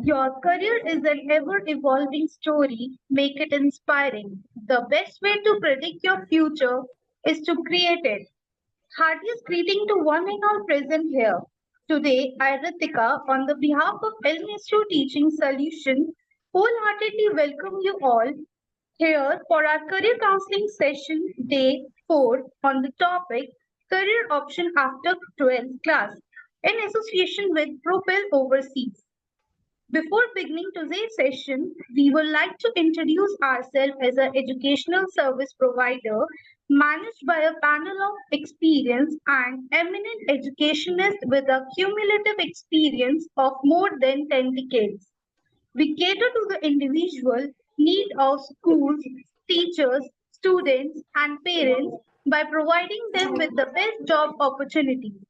Your career is an ever evolving story. Make it inspiring. The best way to predict your future is to create it. Heartiest greeting to one and all present here. Today, I, Ritika, on the behalf of El Maestro Teaching Solution, wholeheartedly welcome you all here for our career counseling session day 4 on the topic Career Option After 12th Class in association with Propel Overseas. Before beginning today's session, we would like to introduce ourselves as an educational service provider managed by a panel of experienced and eminent educationists with a cumulative experience of more than 10 decades. We cater to the individual need of schools, teachers, students, and parents by providing them with the best job opportunities.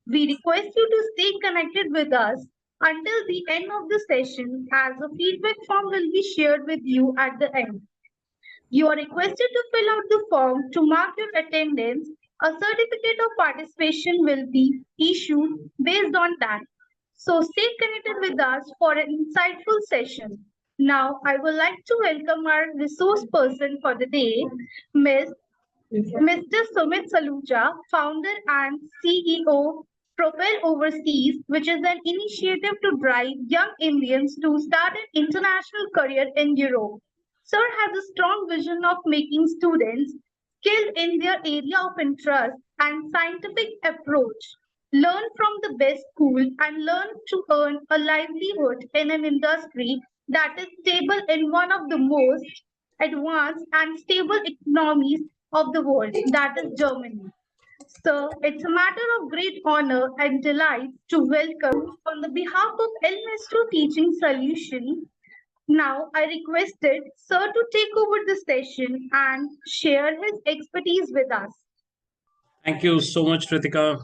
We request you to stay connected with us until the end of the session as a feedback form will be shared with you at the end. You are requested to fill out the form to mark your attendance. A certificate of participation will be issued based on that. So stay connected with us for an insightful session. Now, I would like to welcome our resource person for the day, Ms. Mr. Sumit Saluja, founder and CEO, Propel Overseas, which is an initiative to drive young Indians to start an international career in Europe. Sir has a strong vision of making students skilled in their area of interest and scientific approach, learn from the best school and learn to earn a livelihood in an industry that is stable in one of the most advanced and stable economies of the world, that is Germany. So it's a matter of great honor and delight to welcome on the behalf of El Maestro Teaching Solution. Now I requested Sir to take over the session and share his expertise with us. Thank you so much, Ritika.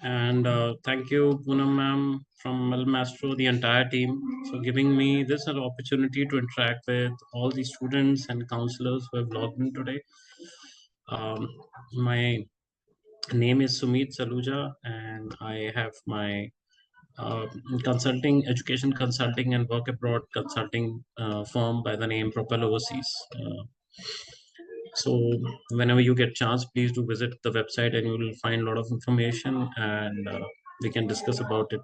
And thank you, Poonam ma'am from El Maestro, the entire team, for giving me this an opportunity to interact with all the students and counselors who have logged in today. My name is Sumit Saluja, and I have my uh, education consulting, and work abroad consulting firm by the name Propel Overseas. So whenever you get chance, please do visit the website, and you will find a lot of information, and we can discuss about it.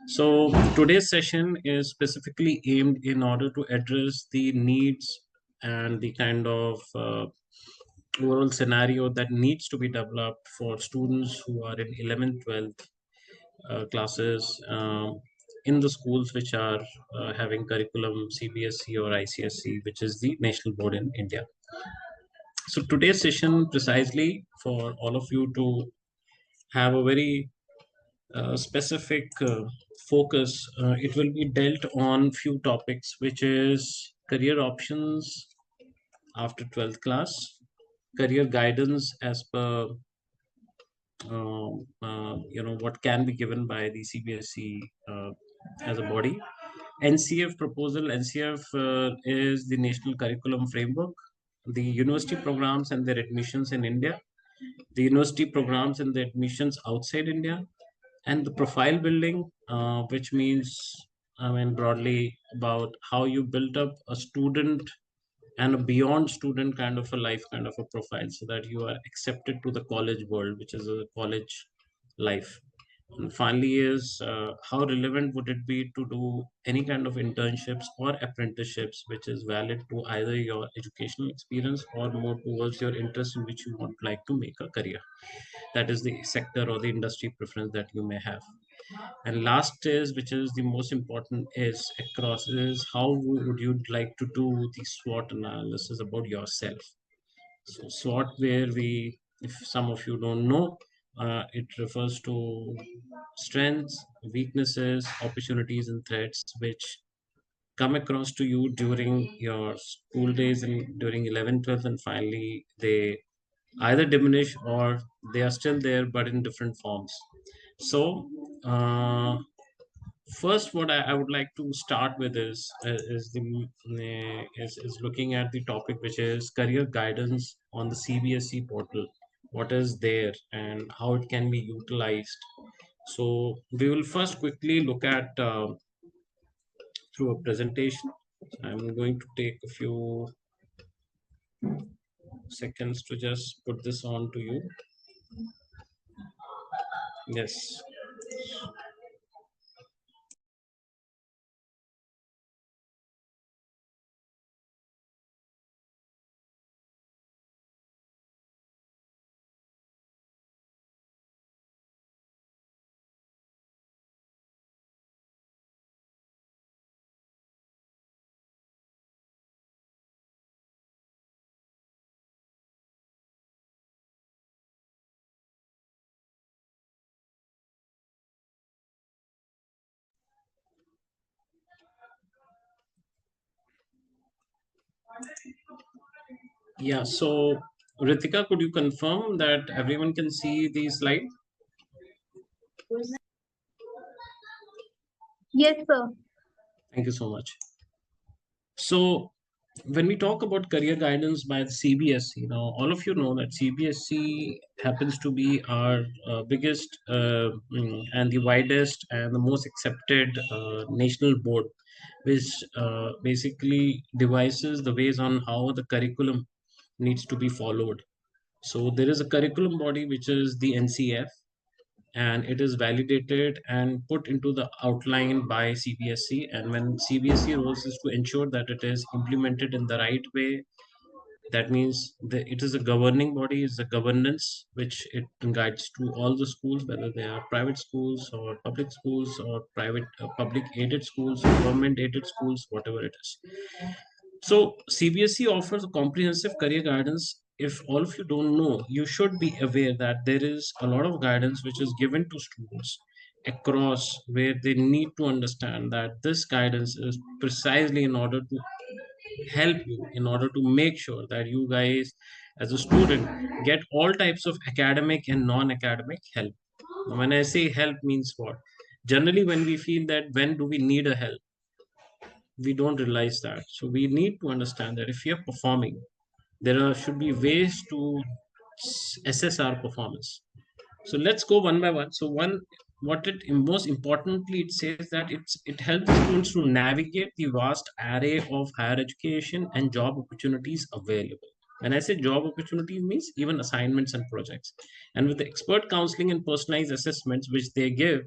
So today's session is specifically aimed in order to address the needs and the kind of overall scenario that needs to be developed for students who are in 11th, 12th classes in the schools which are having curriculum CBSE or ICSE, which is the national board in India. So today's session precisely for all of you to have a very specific focus. It will be dealt on few topics, which is career options after 12th class, career guidance as per what can be given by the CBSE as a body. NCF proposal. NCF is the National Curriculum Framework. The university programs and their admissions in India, the university programs and the admissions outside India, and the profile building, which means, I mean, broadly about how you build up a student and a beyond student kind of a life, kind of a profile, so that you are accepted to the college world, which is a college life. And finally, is how relevant would it be to do any kind of internships or apprenticeships, which is valid to either your educational experience or more towards your interest in which you would like to make a career. That is the sector or the industry preference that you may have. And last is, which is the most important, is across, is how would you like to do the SWOT analysis about yourself. So SWOT, where we, if some of you don't know, it refers to strengths, weaknesses, opportunities, and threats which come across to you during your school days and during 11th, 12th, and finally they either diminish or they are still there but in different forms. So, first, what I would like to start with is looking at the topic, which is career guidance on the CBSE portal. What is there and how it can be utilized. So we will first quickly look at through a presentation. I'm going to take a few seconds to just put this on to you. Yes. Yeah. So, Ritika, could you confirm that everyone can see the slide? Yes, sir. Thank you so much. So, when we talk about career guidance by the CBSE, now all of you know that CBSE happens to be our biggest and the widest and the most accepted national board, which basically devises the ways on how the curriculum needs to be followed. So there is a curriculum body which is the NCF, and it is validated and put into the outline by CBSE. And when CBSE roles is to ensure that it is implemented in the right way, that means it is a governing body, is a governance which it guides to all the schools, whether they are private schools or public schools or private public aided schools or government aided schools, whatever it is. So CBSE offers a comprehensive career guidance. If all of you don't know, you should be aware that there is a lot of guidance which is given to students across, where they need to understand that this guidance is precisely in order to help you, in order to make sure that you guys as a student get all types of academic and non-academic help. When I say help means what? Generally, when we feel that when do we need a help, we don't realize that. So we need to understand that if we are performing, should be ways to assess our performance. So let's go one by one. So one, what it most importantly it says that it helps the students to navigate the vast array of higher education and job opportunities available. When I say job opportunities, means even assignments and projects. And with the expert counseling and personalized assessments which they give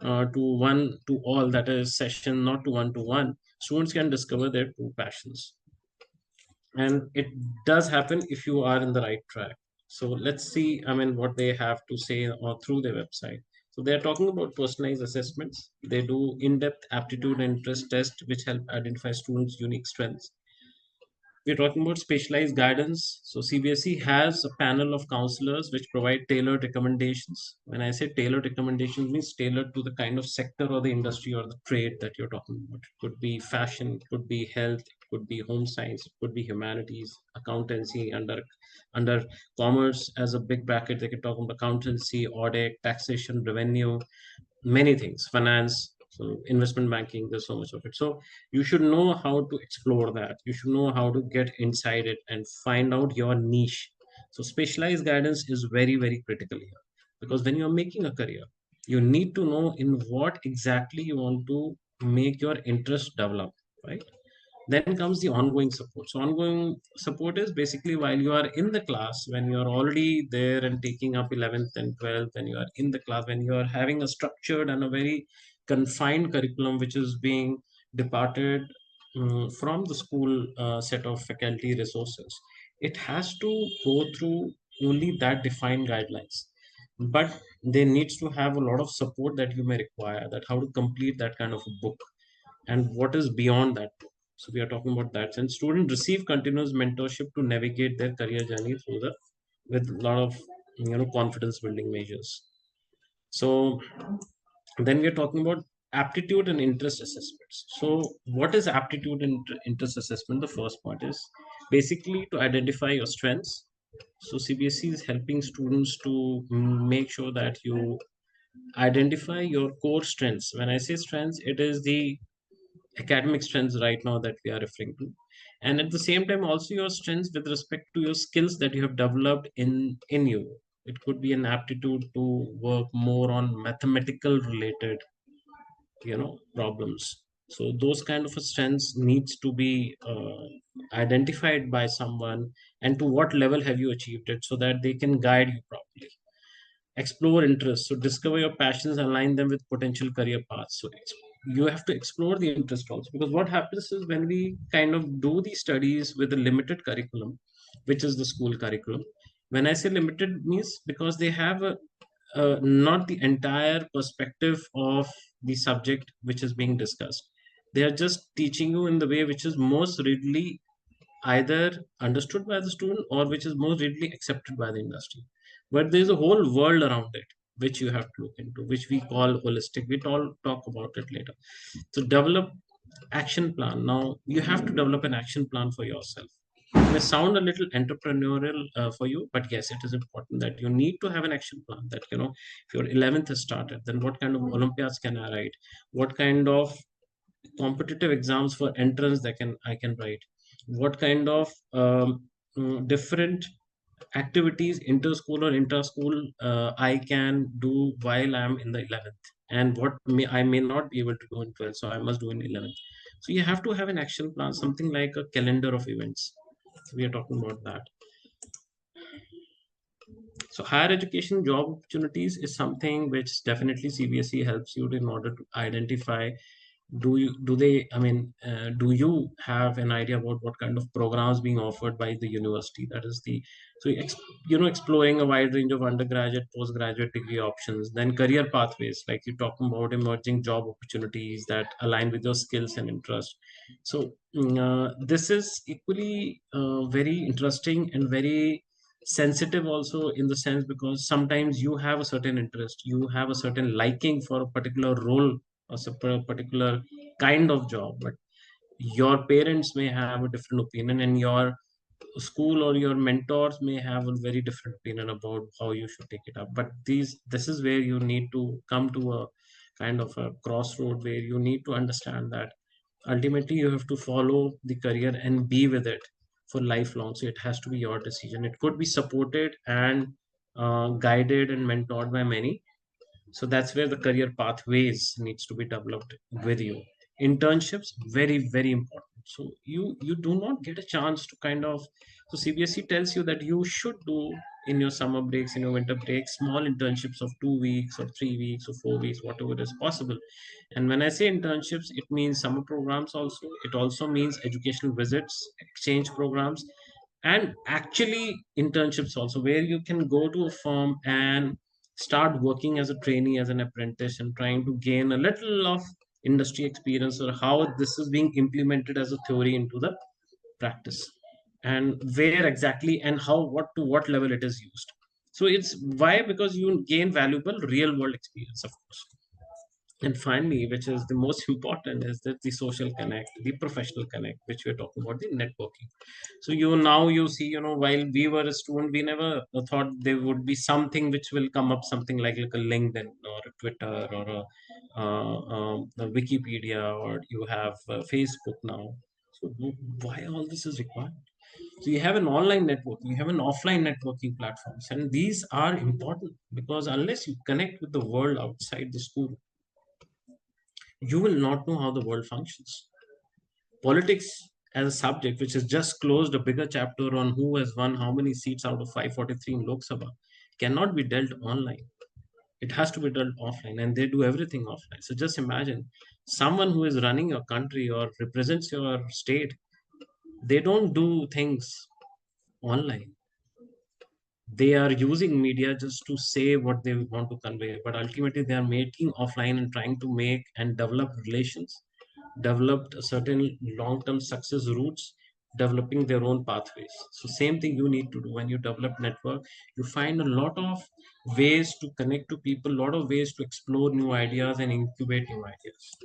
to one to all, that is session, not to one, students can discover their true passions. And it does happen if you are in the right track. So let's see, I mean, what they have to say or through their website. So they're talking about personalized assessments. They do in-depth aptitude and interest tests which help identify students unique strengths. We're talking about specialized guidance. So CBSE has a panel of counselors which provide tailored recommendations. When I say tailored recommendations, means tailored to the kind of sector or the industry or the trade that you're talking about. It could be fashion, it could be health, it could be home science, it could be humanities, accountancy, under commerce as a big bracket. They could talk about accountancy, audit, taxation, revenue, many things, finance, so investment banking, there's so much of it. So you should know how to explore that, you should know how to get inside it and find out your niche. So specialized guidance is very very critical here, because when you're making a career, you need to know in what exactly you want to make your interest develop, right? Then comes the ongoing support. So ongoing support is basically while you are in the class, when you are already there and taking up 11th and 12th, when you are in the class, when you are having a structured and a very confined curriculum which is being departed from the school set of faculty resources, it has to go through only that defined guidelines. But there needs to have a lot of support that you may require, that how to complete that kind of a book and what is beyond that. So we are talking about that. And students receive continuous mentorship to navigate their career journey through the with a lot of confidence building measures. So then we are talking about aptitude and interest assessments. So what is aptitude and interest assessment? The first point is basically to identify your strengths. So CBSE is helping students to make sure that you identify your core strengths. When I say strengths, it is the academic strengths right now that we are referring to, and at the same time also your strengths with respect to your skills that you have developed in you. It could be an aptitude to work more on mathematical related problems. So those kind of a strengths needs to be identified by someone, and to what level have you achieved it, so that they can guide you properly. Explore interests, so discover your passions, align them with potential career paths. So you have to explore the interest also, because what happens is when we kind of do these studies with a limited curriculum, which is the school curriculum. When I say limited means because they have a not the entire perspective of the subject which is being discussed. They are just teaching you in the way which is most readily either understood by the student, or which is more readily accepted by the industry. But there's a whole world around it which you have to look into, which we call holistic. We all talk about it later. So develop action plan. Now you have to develop an action plan for yourself. It may sound a little entrepreneurial for you, but yes, it is important that you need to have an action plan. That, if your 11th has started, then what kind of Olympiads can I write? What kind of competitive exams for entrance that I can write? What kind of different activities, inter-school or inter-school, I can do while I'm in the 11th, and what I may not be able to do in 12th, so I must do in 11th. So you have to have an action plan, something like a calendar of events. So we are talking about that. So higher education job opportunities is something which definitely CBSE helps you in order to identify. Do you have an idea about what kind of programs being offered by the university? That is the so exploring a wide range of undergraduate, postgraduate degree options. Then career pathways, like you're talking about emerging job opportunities that align with your skills and interests. So this is equally very interesting and very sensitive also, in the sense because sometimes you have a certain interest, you have a certain liking for a particular role or particular kind of job, but your parents may have a different opinion, and your school or your mentors may have a very different opinion about how you should take it up. But this is where you need to come to a kind of a crossroad, where you need to understand that ultimately you have to follow the career and be with it for lifelong. So it has to be your decision. It could be supported and guided and mentored by many. So that's where the career pathways needs to be developed with you. Internships, very very important. So you do not get a chance to kind of, so CBSE tells you that you should do in your summer breaks, in your winter breaks, small internships of 2 weeks or 3 weeks or 4 weeks, whatever is possible. And when I say internships, it means summer programs also. It also means educational visits, exchange programs, and actually internships also, where you can go to a firm and start working as a trainee, as an apprentice, and trying to gain a little of industry experience, or how this is being implemented as a theory into the practice, and where exactly and how, what to what level it is used. So it's why, because you gain valuable real world experience, of course. And finally, which is the most important, is that the social connect, the professional connect, which we're talking about, the networking. So you see, while we were a student, we never thought there would be something which will come up, something like a LinkedIn or a Twitter or a Wikipedia, or you have Facebook now. So why all this is required? So you have an online network, you have an offline networking platforms, and these are important, because unless you connect with the world outside the school, you will not know how the world functions. Politics as a subject, which has just closed a bigger chapter on who has won how many seats out of 543 in Lok Sabha, cannot be dealt online. It has to be dealt offline, and they do everything offline. So just imagine someone who is running your country or represents your state, they don't do things online. They are using media just to say what they want to convey, but ultimately they are making offline and trying to make and develop relations, developed a certain long-term success routes, developing their own pathways. So same thing you need to do when you develop network. You find a lot of ways to connect to people, a lot of ways to explore new ideas and incubate new ideas.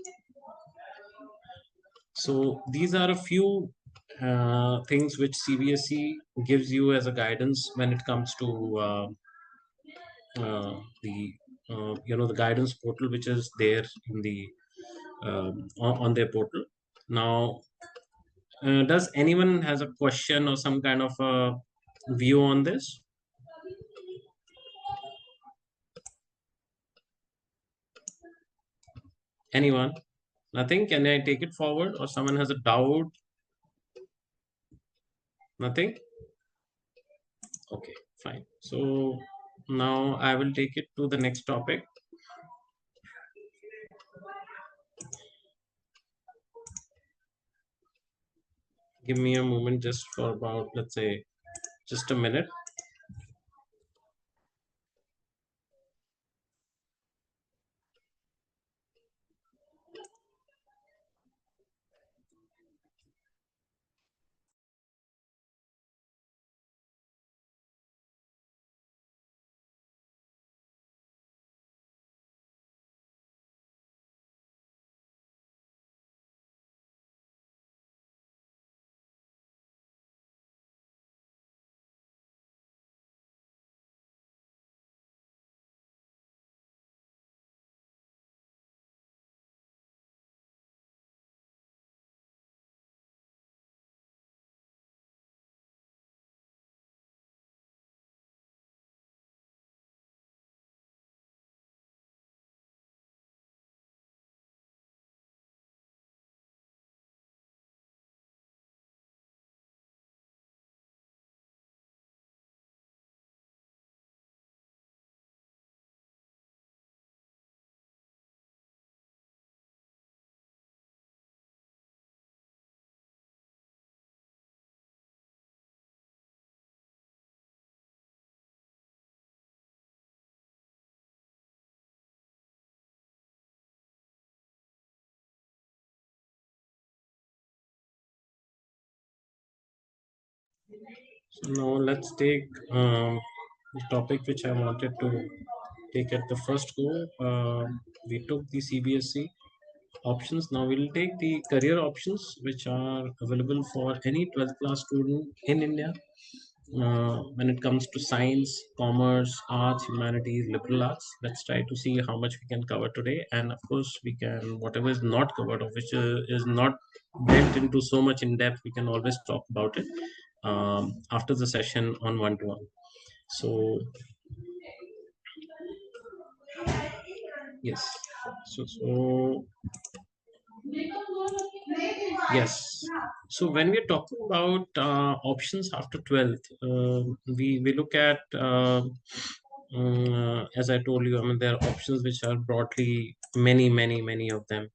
So these are a few things which CBSE gives you as a guidance when it comes to the the guidance portal, which is there in the on their portal. Now, does anyone has a question or some kind of a view on this? Anyone? Nothing? Can I take it forward, or someone has a doubt? Nothing? Okay, fine. So now I will take it to the next topic. Give me a moment just for about, let's say, just a minute. So now let's take the topic which I wanted to take at the first go. We took the CBSE options. Now we'll take the career options which are available for any 12th class student in India when it comes to science, commerce, arts, humanities, liberal arts. Let's try to see how much we can cover today. And of course, we can, whatever is not covered, or which is not built into so much in depth, we can always talk about it after the session on one to one. So, yes. So, yes. So when we're talking about options after 12th, we look at, as I told you, I mean, there are options which are broadly many of them.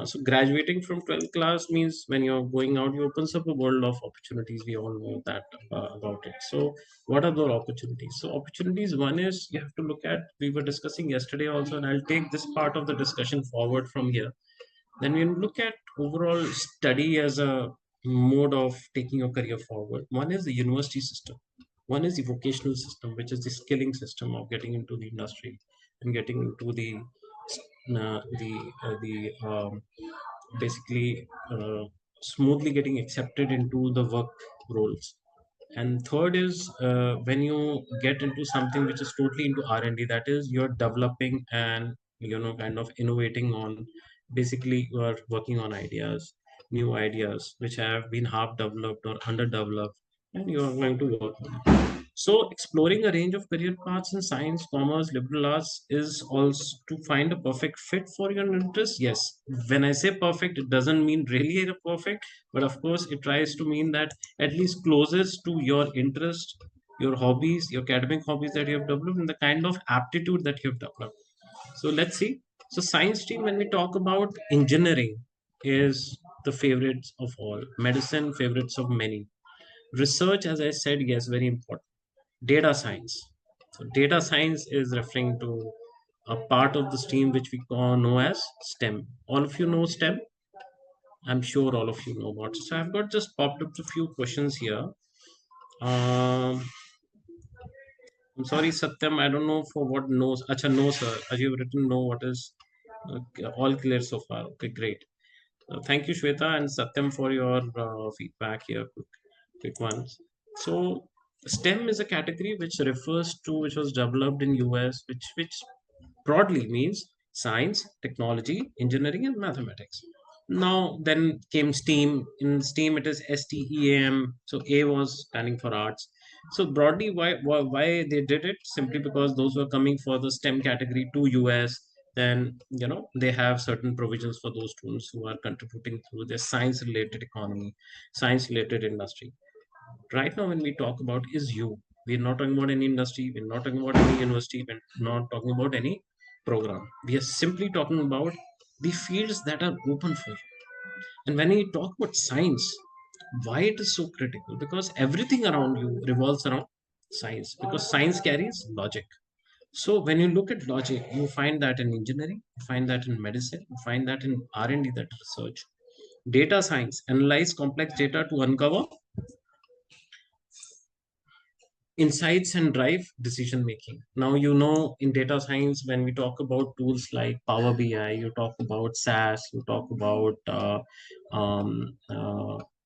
So graduating from 12th class means when you're going out, you opens up a world of opportunities. We all know that about it. So what are those opportunities? So opportunities, one is you have to look at, we were discussing yesterday also, and I'll take this part of the discussion forward from here. Then we look at overall study as a mode of taking your career forward. One is the university system. One is the vocational system, which is the skilling system of getting into the industry and getting into the basically smoothly getting accepted into the work roles. And third is when you get into something which is totally into R&D, that is you're developing and kind of innovating on, basically you are working on ideas, new ideas which have been half developed or underdeveloped, and you are going to work on it. So, exploring a range of career paths in science, commerce, liberal arts is also to find a perfect fit for your interest. Yes, when I say perfect, it doesn't mean really a perfect, but of course, it tries to mean that at least closest to your interest, your hobbies, your academic hobbies that you have developed, and the kind of aptitude that you have developed. So, let's see. So, science stream, when we talk about engineering, is the favorites of all, medicine, favorites of many. Research, as I said, yes, very important. Data science. So data science is referring to a part of the stream which we call know as STEM. All of you know STEM. I'm sure all of you know about it. So I've got just popped up a few questions here. Um, I'm sorry, Satyam. I don't know for what knows. Acha, no, sir. As you've written, no. What is all clear so far? Okay, great. Thank you, Shweta and Satyam, for your feedback here. Quick ones. So, STEM is a category which refers to, which was developed in US, which broadly means science, technology, engineering, and mathematics. Now, then came STEAM. In STEAM, it is STEAM. So A was standing for arts. So broadly, why they did it? Simply because those were coming for the STEM category to US. then they have certain provisions for those students who are contributing through their science related economy, science related industry. Right now when we talk about is you, we're not talking about any industry, we're not talking about any university, we're not talking about any program, we are simply talking about the fields that are open for you. And when we talk about science, why it is so critical, because everything around you revolves around science, because science carries logic. So when you look at logic, you find that in engineering, you find that in medicine, you find that in R&D, that research. Data science analyze complex data to uncover insights and drive decision making. Now, in data science, when we talk about tools like Power BI, you talk about SAS, you talk about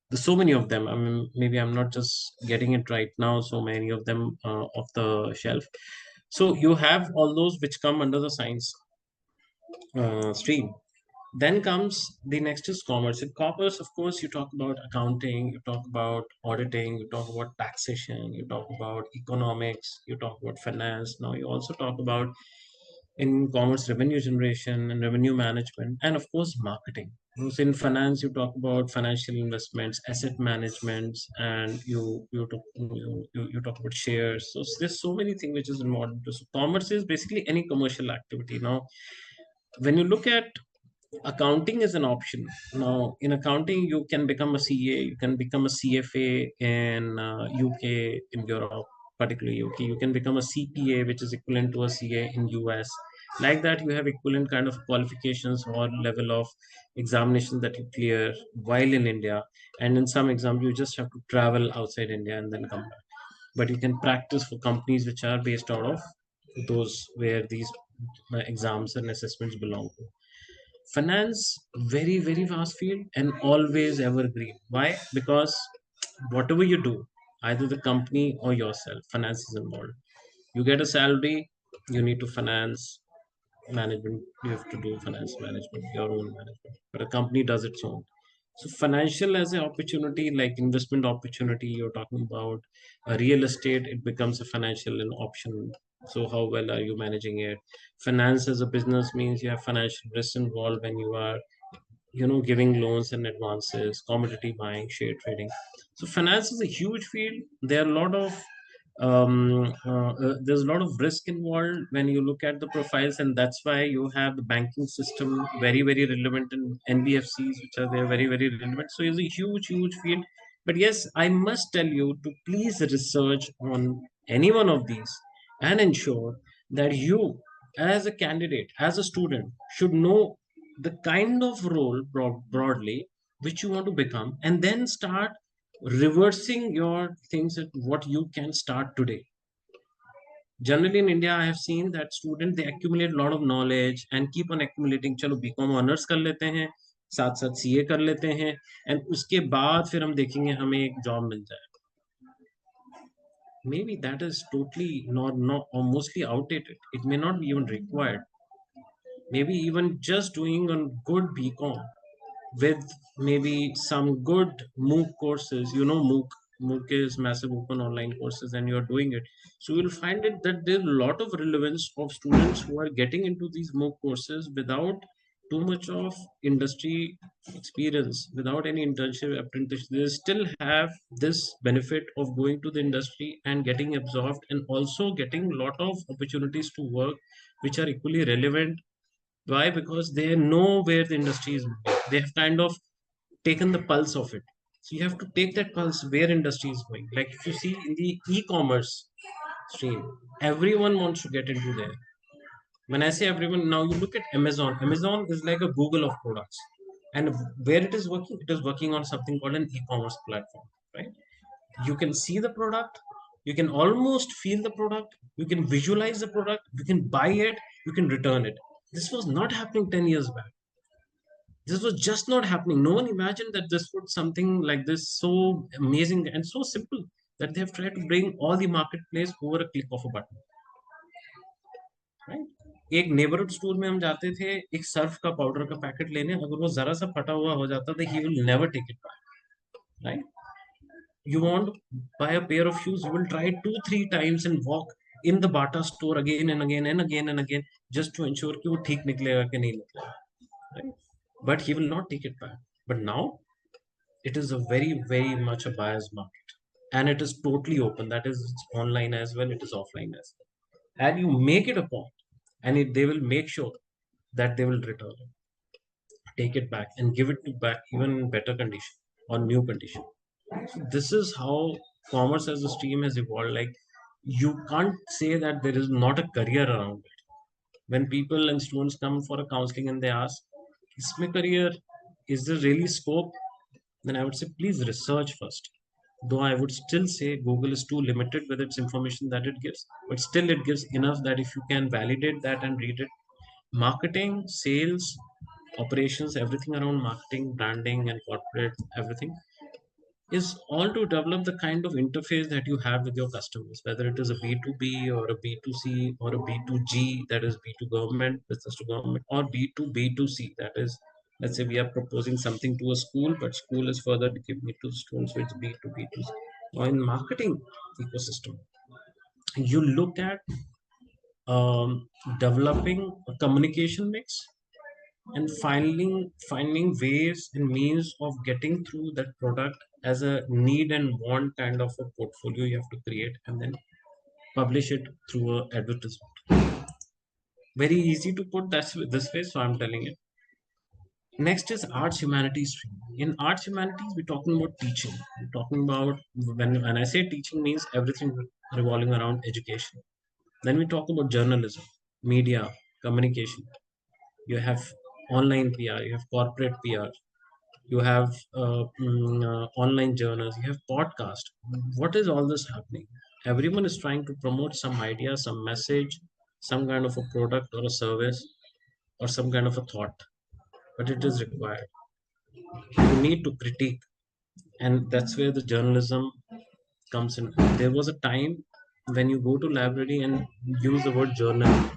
there's so many of them. I mean, maybe I'm not just getting it right now. So many of them off the shelf. So you have all those which come under the science stream. Then comes the next is commerce. In commerce, of course, you talk about accounting, you talk about auditing, you talk about taxation, you talk about economics, you talk about finance. Now you also talk about in commerce revenue generation and revenue management, and of course marketing. So in finance, you talk about financial investments, asset management, and you talk about shares. So there's so many things which is involved into. So commerce is basically any commercial activity. Now, when you look at accounting is an option. Now, in accounting, you can become a CA, you can become a CFA in UK, in Europe, particularly UK. You can become a CPA, which is equivalent to a CA in US. Like that, you have equivalent kind of qualifications or level of examination that you clear while in India. And in some exam, you just have to travel outside India and then come back. But you can practice for companies which are based out of those where these exams and assessments belong to. Finance, very very vast field and always evergreen. Why? Because whatever you do, either the company or yourself, finance is involved. You get a salary, you need to finance management, you have to do finance management, your own management, but a company does its own. So financial as an opportunity, like investment opportunity, you're talking about a real estate, it becomes a financial an option. So how well are you managing it? Finance as a business means you have financial risks involved when you are giving loans and advances, commodity buying, share trading. So finance is a huge field. There are a lot of there's a lot of risk involved when you look at the profiles, and that's why you have the banking system very very relevant in NBFCs, which are there very very relevant. So it's a huge field. But yes, I must tell you to please research on any one of these and ensure that you, as a candidate, as a student, should know the kind of role broadly which you want to become, and then start reversing your things at what you can start today. Generally in India, I have seen that students, they accumulate a lot of knowledge and keep on accumulating. चलो BCom honours कर लेते हैं, साथ साथ CA कर लेते हैं, and उसके बाद फिर हम देखेंगे हमें एक जॉब मिल जाए. Maybe that is totally not or mostly outdated. It may not be even required. Maybe even just doing a good BCom with maybe some good MOOC courses. MOOC is massive open online courses, and you're doing it. So you'll find it that there's a lot of relevance of students who are getting into these MOOC courses without too much of industry experience, without any internship, apprenticeship. They still have this benefit of going to the industry and getting absorbed, and also getting a lot of opportunities to work, which are equally relevant. Why? Because they know where the industry is moving. They have kind of taken the pulse of it. So you have to take that pulse where industry is going. Like if you see in the e-commerce stream, everyone wants to get into there. When I say everyone, now you look at Amazon. Amazon is like a Google of products. And where it is working on something called an e-commerce platform, right? You can see the product, you can almost feel the product, you can visualize the product, you can buy it, you can return it. This was not happening 10 years back. This was just not happening. No one imagined that this would something like this, so amazing and so simple, that they have tried to bring all the marketplace over a click of a button, right? एक neighbourhood store में हम जाते थे एक Surf का powder का packet लेने, अगर वो जरा सा फटा हुआ हो जाता था, he will never take it back, right? You want to buy a pair of shoes, you will try 2 3 times and walk in the Bata store again and again and again and again, just to ensure कि वो ठीक निकलेगा कि नहीं निकलेगा, right? But he will not take it back. But now it is a very, very much a buyer's market, and it is totally open. That is, it's online as well, it is offline as well. And you make it a point, and they will make sure that they will return it, take it back, and give it to back even in better condition or new condition. So this is how commerce as a stream has evolved. Like, you can't say that there is not a career around it. When people and students come for a counseling and they ask, "Isme career, is there really scope?" Then I would say, please research first. Though I would still say Google is too limited with its information that it gives, but still it gives enough that if you can validate that and read it, marketing, sales, operations, everything around marketing, branding, and corporate, everything is all to develop the kind of interface that you have with your customers, whether it is a B2B or a B2C or a B2G, that is B2 government, business to government, or B2B2C, that is, let's say we are proposing something to a school, but school is further giving it to students, so it's B2B2C. Or in marketing ecosystem, you look at um, developing a communication mix and finding ways and means of getting through that product as a need and want kind of a portfolio you have to create, and then publish it through a advertisement. Very easy to put that this way, so I'm telling it. Next is arts humanities stream. In arts humanities, we're talking about teaching. We're talking about, when I say teaching, means everything revolving around education. Then we talk about journalism, media, communication. You have online PR, you have corporate PR, you have online journals, you have podcast. What is all this happening? Everyone is trying to promote some idea, some message, some kind of a product or a service, or some kind of a thought, but it is required. You need to critique, and that's where the journalism comes in. There was a time when you go to library and use the word journal,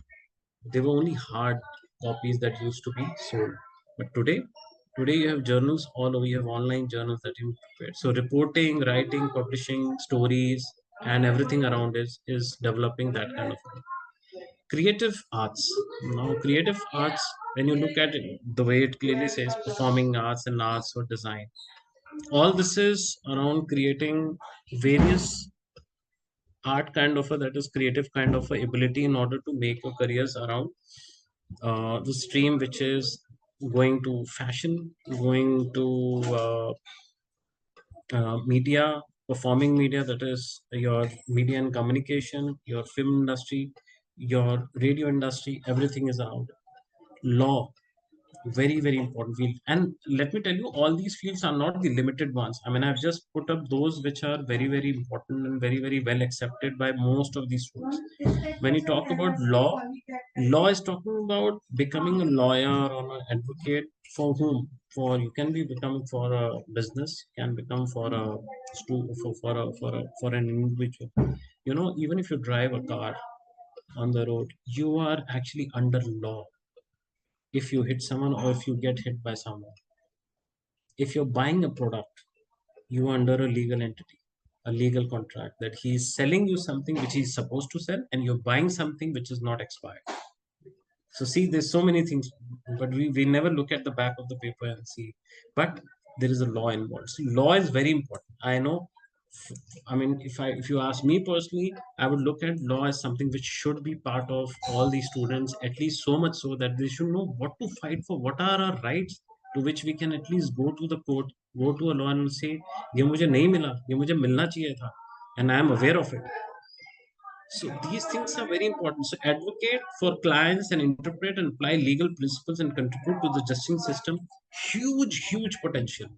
they were only hard copies that used to be sold. But today you have journals all over. You have online journals that you prepare. So reporting, writing, publishing stories, and everything around it is developing that kind of thing. Creative arts. Now, creative arts, when you look at it, the way it clearly says performing arts and arts or design, all this is around creating various art kind of a, that is creative kind of a ability in order to make your careers around the stream, which is going to fashion, going to media, performing media, that is your media and communication, your film industry, your radio industry, everything is around it. Law, very, very important field. And let me tell you, all these fields are not the limited ones. I mean, I've just put up those which are very, very important and very, very well accepted by most of these students. When you talk about law, law is talking about becoming a lawyer or an advocate for whom? For, you can be becoming for a business, can become for a for an individual. You know, even if you drive a car on the road, you are actually under law if you hit someone or if you get hit by someone. If you're buying a product, you are under a legal entity, a legal contract that he is selling you something which he's supposed to sell, and you're buying something which is not expired. So see, there's so many things, but we never look at the back of the paper and see. But there is a law involved. So law is very important. I know. I mean, if you ask me personally, I would look at law as something which should be part of all these students, at least so much so that they should know what to fight for, what are our rights, to which we can at least go to the court, go to a law and say, ये मुझे नहीं मिला, ये मुझे मिलना चाहिए था, and I am aware of it. So these things are very important. So advocate for clients and interpret and apply legal principles and contribute to the justice system. Huge, huge potential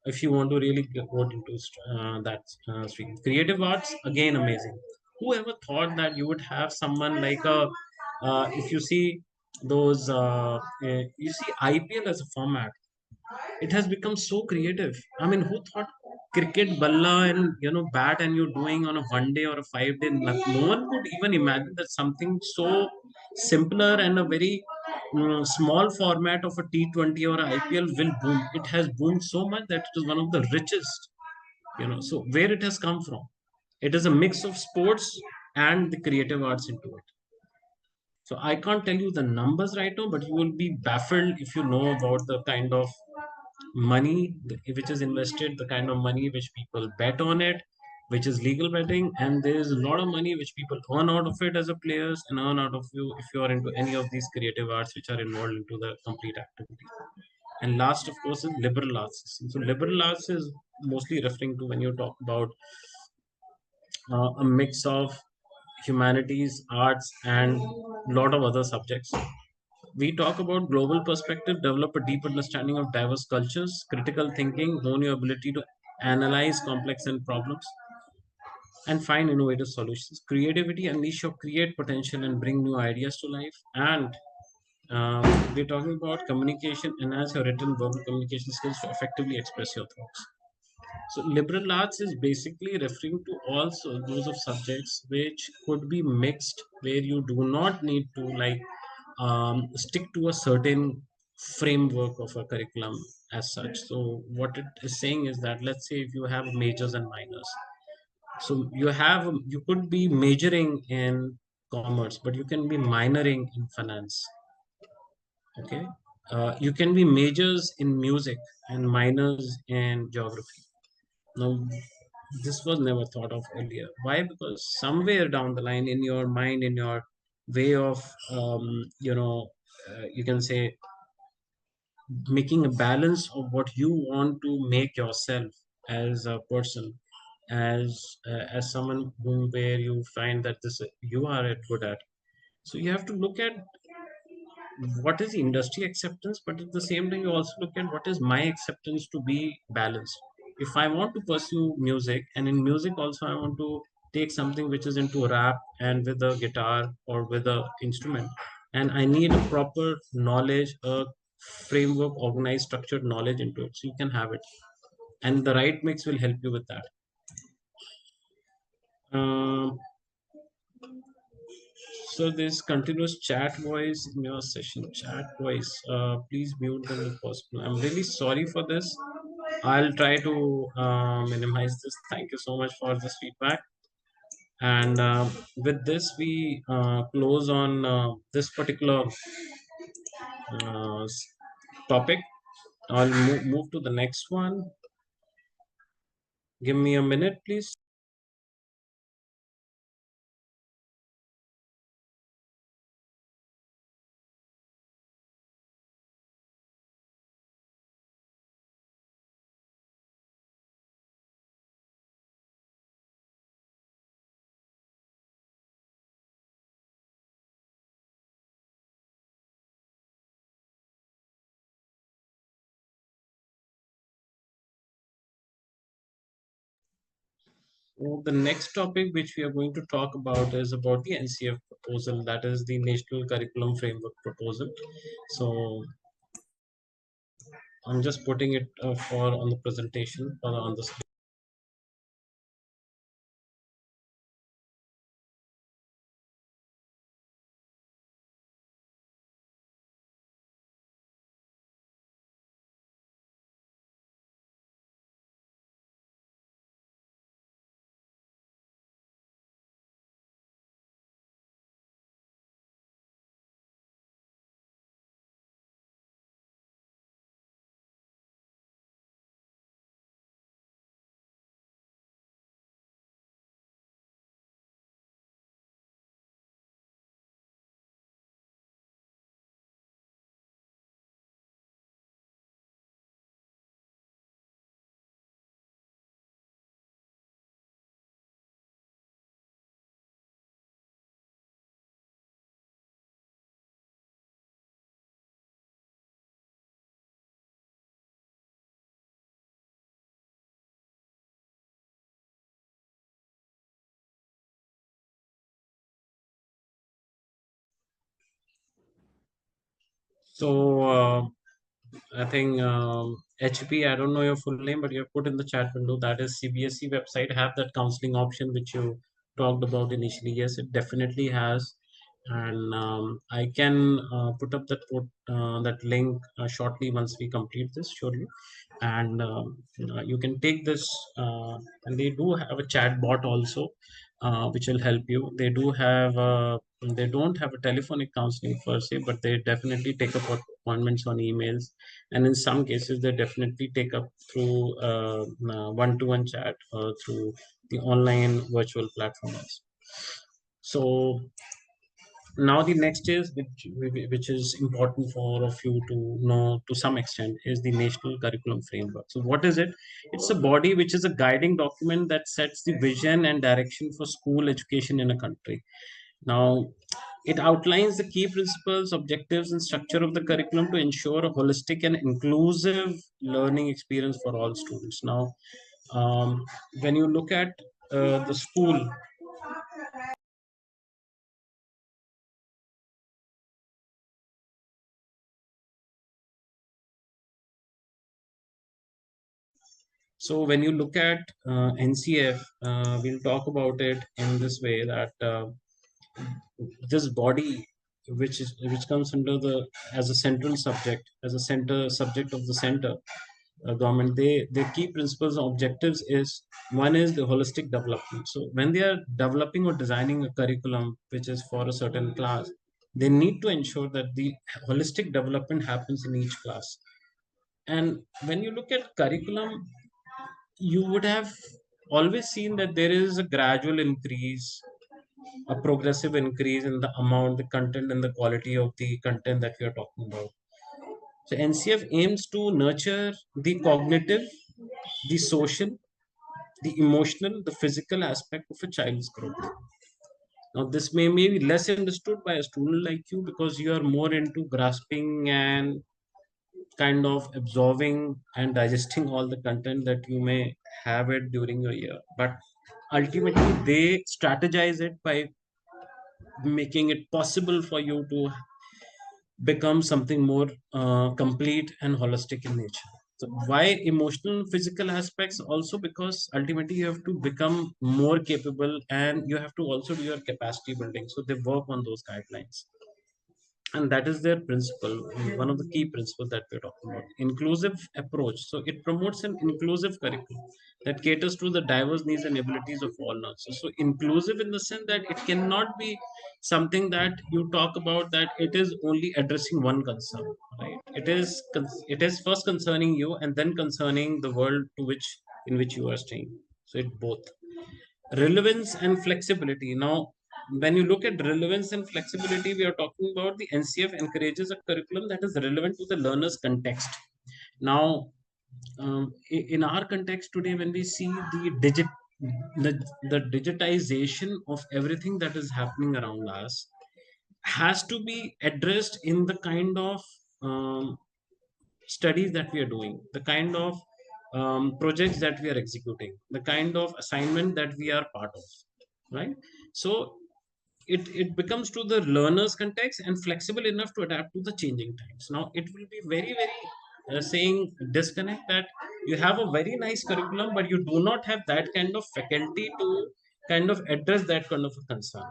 if you want to really go into that stream. Creative arts, again, amazing. Whoever thought that you would have someone like a, if you see those, you see IPL as a format, it has become so creative. I mean, who thought cricket balla and bat and you're doing on a 1 day or a 5 day? No one could even imagine that something so simpler and a very small format of a T20 or a IPL will boom. It has boomed so much that it is one of the richest. So where it has come from? It is a mix of sports and the creative arts into it. So I can't tell you the numbers right now, but you will be baffled if you know about the kind of which is invested, the kind of money which people bet on it, which is legal betting, and there is a lot of money which people earn out of it as a players and earn out of you if you are into any of these creative arts which are involved into the complete activity. And last, of course, is liberal arts system. So liberal arts is mostly referring to when you talk about a mix of humanities, arts, and a lot of other subjects. We talk about global perspective, develop a deep understanding of diverse cultures, critical thinking, hone your ability to analyze complex and problems, and find innovative solutions. Creativity, unleash your create potential and bring new ideas to life. And we're talking about communication, enhance your written verbal communication skills to effectively express your thoughts. So liberal arts is basically referring to also those of subjects which could be mixed, where you do not need to stick to a certain framework of a curriculum as such. So what it is saying is that, let's say if you have majors and minors, so you could be majoring in commerce, but you can be minoring in finance. Okay, you can be majors in music and minors in geography. Now, this was never thought of earlier. Why? Because somewhere down the line, in your mind, in your way of, you can say, making a balance of what you want to make yourself as a person, as someone whom where you find that this you are good at. So you have to look at what is the industry acceptance, but at the same time you also look at what is my acceptance to be balanced. If I want to pursue music, and in music also I want to take something which is into rap and with a guitar or with a instrument, and I need a proper knowledge, a framework, organized, structured knowledge into it, so you can have it, and the right mix will help you with that. um, So this continuous chat voice in your session, chat voice. Please mute them if possible. I'm really sorry for this. I'll try to minimize this. Thank you so much for this feedback. And with this, we close on this particular topic. I'll move to the next one. Give me a minute, please. So the next topic which we are going to talk about is about the NCF proposal, that is the National Curriculum Framework proposal. So I'm just putting it for on the presentation or on the screen. So I think HP, I don't know your full name, but you have put in the chat window that is CBSE website have that counseling option which you talked about initially. Yes, it definitely has, and I can put up that link shortly once we complete this, surely. And you can take this, and they do have a chat bot also, which will help you. They don't have a telephonic counseling per se, but they definitely take up appointments on emails, and in some cases they definitely take up through one-to-one chat or through the online virtual platforms. So now the next is which is important for of you to know to some extent is the national curriculum framework. So what is it? It's a body which is a guiding document that sets the vision and direction for school education in a country. Now it outlines the key principles, objectives, and structure of the curriculum to ensure a holistic and inclusive learning experience for all students. Now when you look at the school. So when you look at NCF, we'll talk about it in this way that this body, which comes under the as a central subject, as a center subject of the center government, their key principles and objectives is one is the holistic development. So when they are developing or designing a curriculum which is for a certain class, they need to ensure that the holistic development happens in each class. And when you look at curriculum, you would have always seen that there is a gradual increase, a progressive increase in the amount, the content, and the quality of the content that we are talking about. So NCF aims to nurture the cognitive, the social, the emotional, the physical aspect of a child's growth. Now, this may be less understood by a student like you because you are more into grasping and kind of absorbing and digesting all the content that you may have it during your year. But ultimately, they strategize it by making it possible for you to become something more complete and holistic in nature. So why emotional and physical aspects? Also because ultimately you have to become more capable and you have to also do your capacity building. So they work on those guidelines, and that is their principle, one of the key principles that we're talking about, inclusive approach. So it promotes an inclusive curriculum that caters to the diverse needs and abilities of all learners. So inclusive in the sense that it cannot be something that you talk about that it is only addressing one concern, right? It is first concerning you and then concerning the world to which in which you are staying. So it both relevance and flexibility. Now when you look at relevance and flexibility, we are talking about the NCF encourages a curriculum that is relevant to the learner's context. Now in our context today, when we see the, the digitization of everything that is happening around us has to be addressed in the kind of studies that we are doing, the kind of projects that we are executing, the kind of assignment that we are part of, right? So it becomes to the learner's context and flexible enough to adapt to the changing times. Now it will be very saying disconnect that you have a very nice curriculum but you do not have that kind of faculty to kind of address that kind of a concern.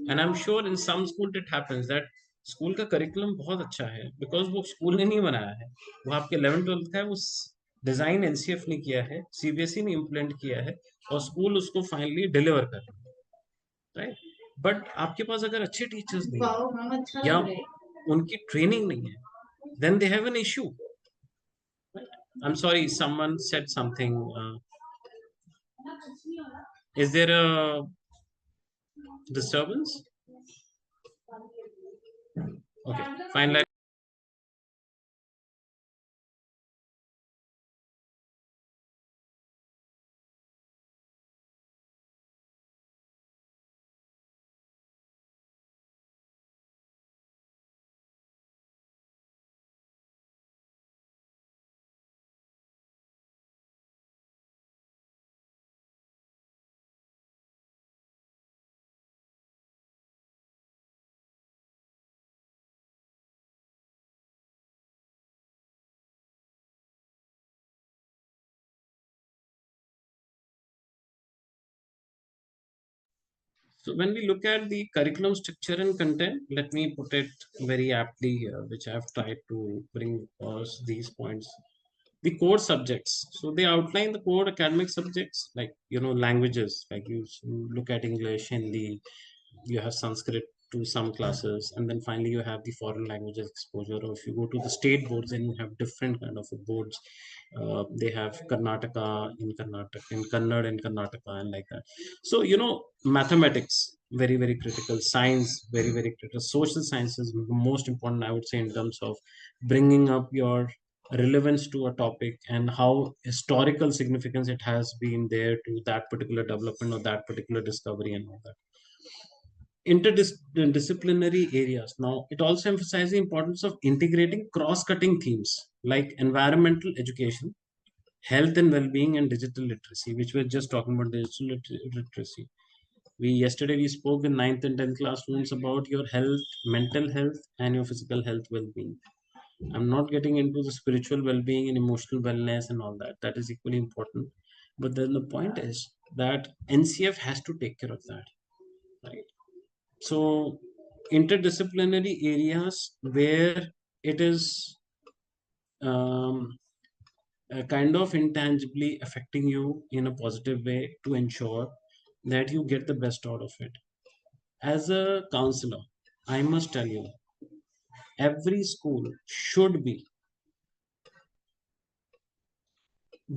And I'm sure in some school it happens that school का curriculum बहुत अच्छा है because वो school ने नहीं बनाया है, वो आपके 11th 12th का है, वो डिजाइन एनसीएफ ने किया है, सीबीएसई ने इम्प्लीमेंट किया है और स्कूल उसको फाइनली डिलीवर कर रहा है, राइट? बट आपके पास अगर अच्छे टीचर्स नहीं है या उनकी ट्रेनिंग नहीं है, then they have an issue. I'm sorry, someone said something. Is there a disturbance? Okay, fine. So when we look at the curriculum structure and content, let me put it very aptly here, which I have tried to bring across these points. The core subjects. So they outline the core academic subjects, like languages, like you look at English, Hindi, you have Sanskrit to some classes, and then finally you have the foreign languages exposure. Or if you go to the state boards, then you have different kind of boards. They have Karnataka in Karnataka, in Kannada in Karnataka, and like that. So mathematics very very critical, science very very critical, social sciences most important, I would say, in terms of bringing up your relevance to a topic and how historical significance it has been there to that particular development or that particular discovery and all that. Interdisciplinary areas. Now, it also emphasizes the importance of integrating cross-cutting themes like environmental education, health and well-being, and digital literacy, which we're just talking about digital literacy. We spoke in ninth and 10th class students about your health, mental health, and your physical health well-being. I'm not getting into the spiritual well-being and emotional wellness and all that. That is equally important. But then the point is that NCF has to take care of that, right? So interdisciplinary areas where it is um, kind of intangibly affecting you in a positive way to ensure that you get the best out of it. As a counselor, I must tell you, every school should be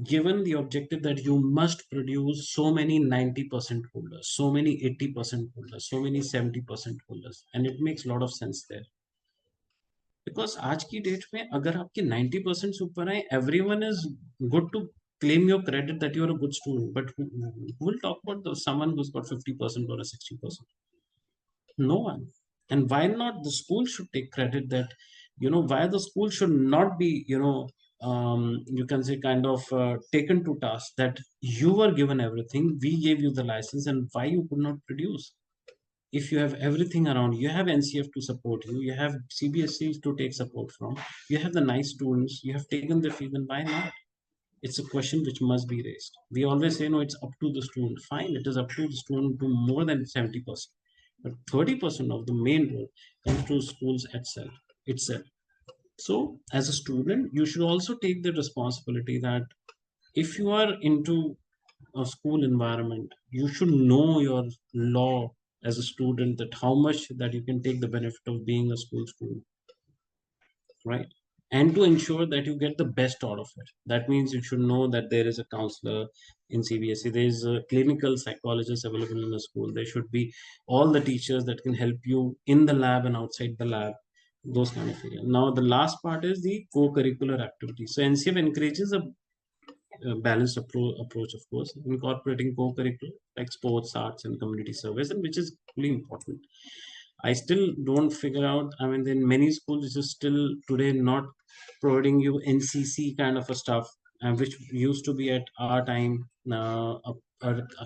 given the objective that you must produce so many 90% holders, so many 80% holders, so many 70% holders, and it makes a lot of sense there. Because आज की date में अगर आपके 90% से ऊपर आए, everyone is good to claim your credit that you're a good student, but who will talk about someone who's got 50% or a 60%? No one. And why not the school should take credit that, why the school should not be, you can say kind of taken to task that you were given everything, we gave you the license, and why you could not produce? If you have everything around, you have NCF to support you, you have CBSE to take support from, you have the nice students, you have taken the fee, then why not? It's a question which must be raised. We always say, no, it's up to the student. Fine, it is up to the student to more than 70%. But 30% of the main role comes to schools itself. So, as a student, you should also take the responsibility that if you are into a school environment, you should know your law as a student, that how much that you can take the benefit of being a student, right? And to ensure that you get the best out of it. That means you should know that there is a counselor in CBSE, there is a clinical psychologist available in the school. There should be all the teachers that can help you in the lab and outside the lab, those kind of areas. Now, the last part is the co-curricular activities. So NCF encourages a balanced approach, of course, incorporating co-curricular like sports, arts, and community service, and which is really important. I still don't figure out. I mean, in many schools, which is still today not providing you NCC kind of a stuff, which used to be at our time a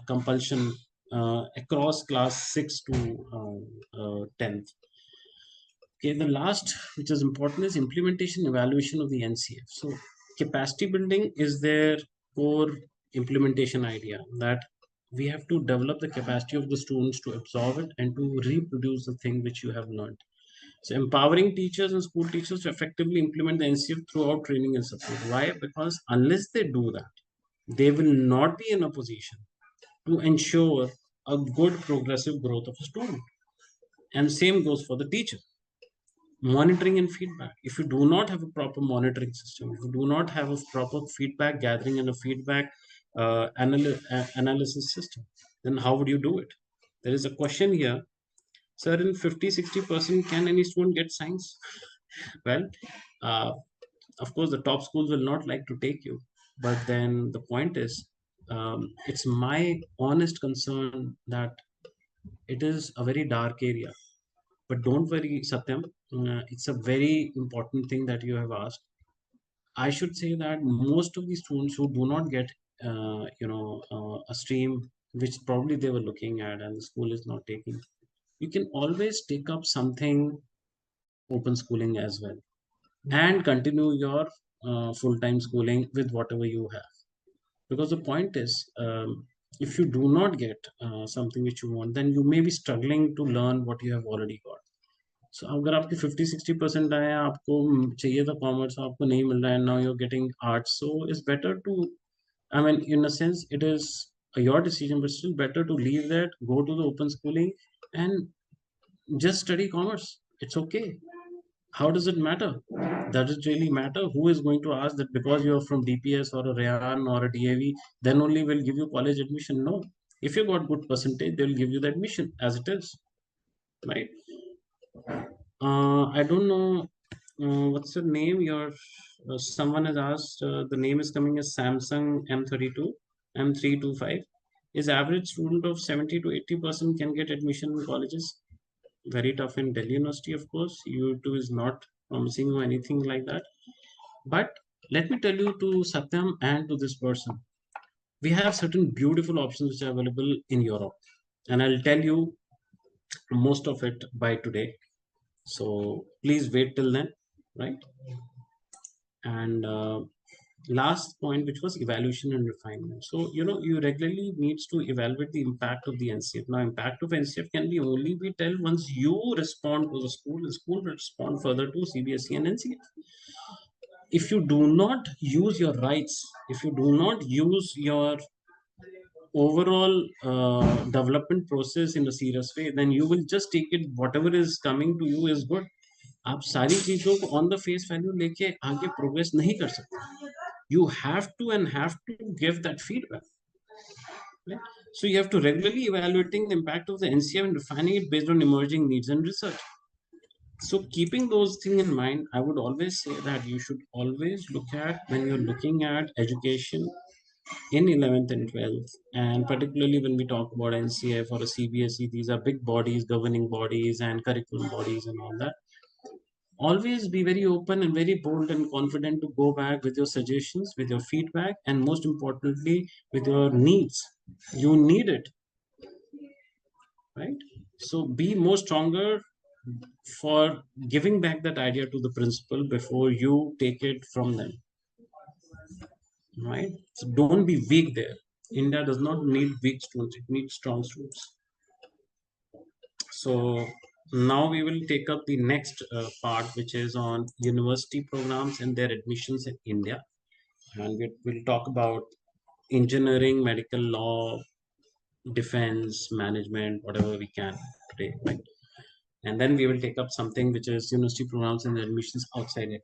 compulsion across class 6 to 10th. Okay, the last, which is important, is implementation evaluation of the NCF. So, capacity building is their core implementation idea, that we have to develop the capacity of the students to absorb it and to reproduce the thing which you have learned. So, empowering teachers and school teachers to effectively implement the NCF throughout training and support. Why? Because unless they do that, they will not be in a position to ensure a good progressive growth of a student. And same goes for the teacher. Monitoring and feedback. If you do not have a proper monitoring system, if you do not have a proper feedback gathering and a feedback analysis system, then how would you do it? There is a question here, sir, in 50-60%, can any student get science? Well, uh, of course the top schools will not like to take you, but then the point is, it's my honest concern that it is a very dark area. But don't worry, Satyam. It's a very important thing that you have asked. I should say that most of the students who do not get, a stream which probably they were looking at and the school is not taking, you can always take up something open schooling as well and continue your full-time schooling with whatever you have. Because the point is, if you do not get something which you want, then you may be struggling to learn what you have already got. सो अगर आपके 50-60% आए, आपको चाहिए था commerce, आपको नहीं मिल रहा है, now you are getting arts, so it's better to, I mean, in a sense, it is your decision, but still better to leave that, go to the open schooling, and just study commerce. It's okay. How does it matter? Does it really matter? Who is going to ask that because you're from DPS or a Rayan or a DAV, then only will give you college admission? No. If you got good percentage, they'll give you the admission as it is, right? I don't know what's your name. Your someone has asked. The name is coming as Samsung M32 M325. Is average student of 70 to 80% can get admission in colleges? Very tough in Delhi University, of course. U2 is not promising you anything like that. But let me tell you to Satyam and to this person, we have certain beautiful options which are available in Europe, and I'll tell you most of it by today. So please wait till then, right? And last point, which was evaluation and refinement. So you regularly needs to evaluate the impact of the NCF. Now impact of NCF can be only be tell once you respond to the school will respond further to CBSE and NCF. If you do not use your rights, if you do not use your overall development process in a serious way, then you will just take it whatever is coming to you is good. आप सारी चीजों को on the face value लेके आगे progress नहीं कर सकते. You have to and have to give that feedback, right? So you have to regularly evaluating the impact of the NCF and refining it based on emerging needs and research. So keeping those things in mind, I would always say that you should always look at when you're looking at education in 11th and 12th, and particularly when we talk about NCF or a CBSE, these are big bodies, governing bodies and curriculum bodies and all that. Always be very open and very bold and confident to go back with your suggestions, with your feedback, and most importantly, with your needs. You need it, right? So be more stronger for giving back that idea to the principal before you take it from them, right? So don't be weak there. India does not need weak students, it needs strong students. So now we will take up the next part, which is on university programs and their admissions in India. And we'll talk about engineering, medical law, defense, management, whatever we can today, right? And then we will take up something which is university programs and admissions outside India.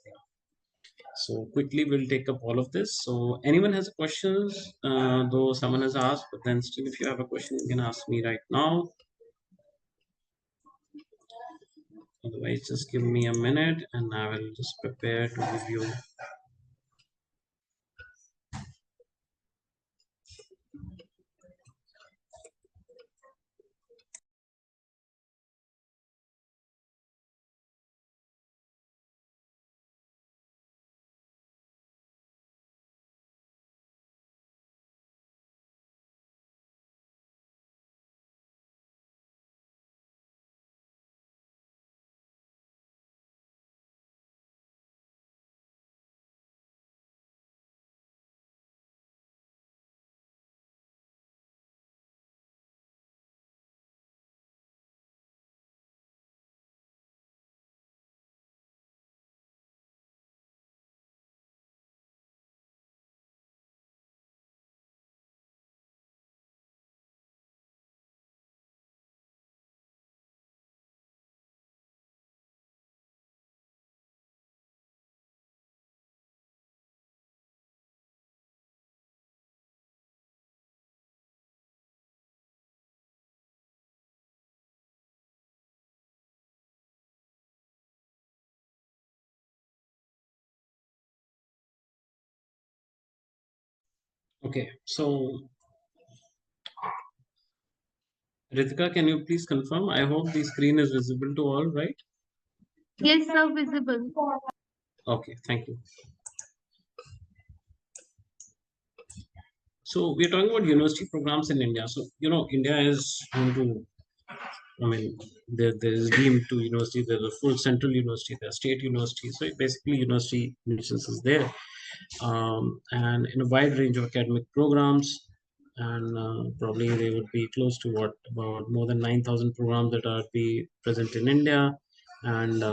So quickly we'll take up all of this. So anyone has questions, though someone has asked, but then still if you have a question, you can ask me right now. Otherwise, just give me a minute and I will just prepare to give you. Okay, so Ritika, can you please confirm? I hope the screen is visible to all, right? Yes, sir, visible. Okay, thank you. So we're talking about university programs in India. So India is home to, I mean, there is deemed to university. There's a full central university. There's state university. So basically, university admissions is there, and in a wide range of academic programs. And probably they would be close to what about more than 9,000 programs that are be present in India. and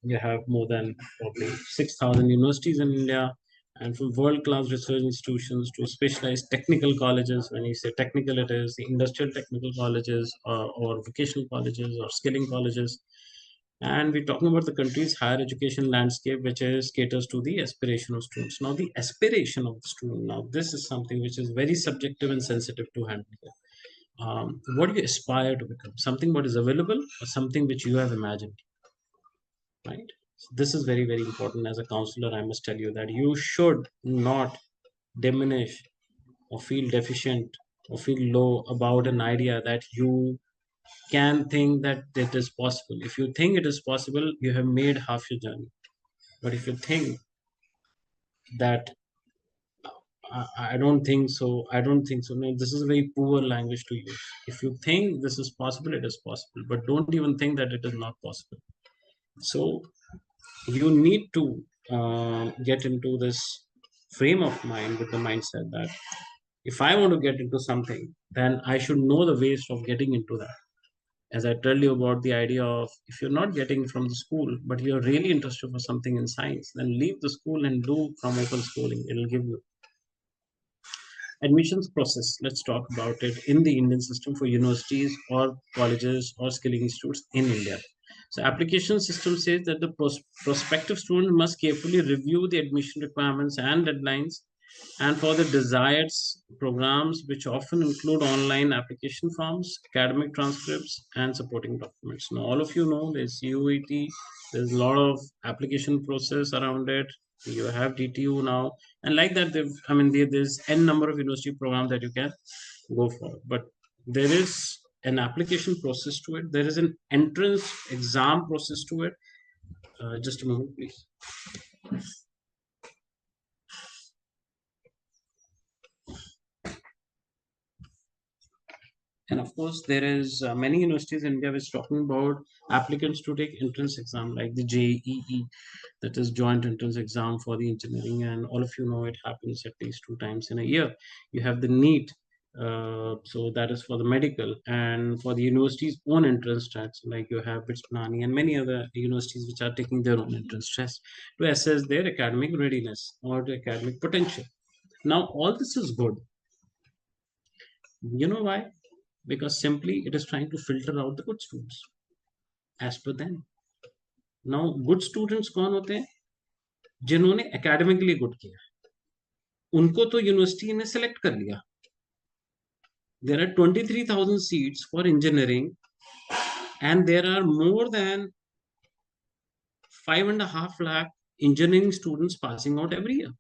you have more than probably 6,000 universities in India, and from world-class research institutions to specialized technical colleges. When you say technical, it is the industrial technical colleges, or vocational colleges, or skilling colleges. And we're talking about the country's higher education landscape, which is caters to the aspiration of students. Now, the aspiration of the student. Now, this is something which is very subjective and sensitive to handle. What do you aspire to become? Something what is available, or something which you have imagined, right? So this is very, very important. As a counselor, I must tell you that you should not diminish or feel deficient or feel low about an idea that you can think that it is possible. If you think it is possible, you have made half your journey. But if you think that I don't think so, I don't think so, no, this is a very poor language to use. If you think this is possible, it is possible. But don't even think that it is not possible. So you need to get into this frame of mind with the mindset that if I want to get into something, then I should know the ways of getting into that. As I tell you about the idea of, if you're not getting from the school, but you're really interested for something in science, then leave the school and do from open schooling. It'll give you admissions process. Let's talk about it in the Indian system for universities or colleges or skilling institutes in India. So application system says that the prospective student must carefully review the admission requirements and deadlines, and for the desired programs, which often include online application forms, academic transcripts, and supporting documents. Now, all of you know there's UET, there's a lot of application process around it. You have DTU now, and like that, there's n number of university programs that you can go for. But there is an application process to it. There is an entrance exam process to it. Just a moment, please. And of course, there is many universities in India which talking about applicants to take entrance exam like the JEE, that is joint entrance exam for the engineering, and all of you know it happens at least 2 times in a year. You have the NEET, so that is for the medical, and for the university's own entrance tests, like you have BITS Planning and many other universities which are taking their own entrance tests to assess their academic readiness or the academic potential. Now, all this is good. You know why? Because simply it is trying to filter out the good students as per them. Now, good students कौन होते हैं? जिन्होंने academically good किया, उनको तो university ने select कर लिया. There are 23,000 seats for engineering, and there are more than 5.5 lakh engineering students passing out every year.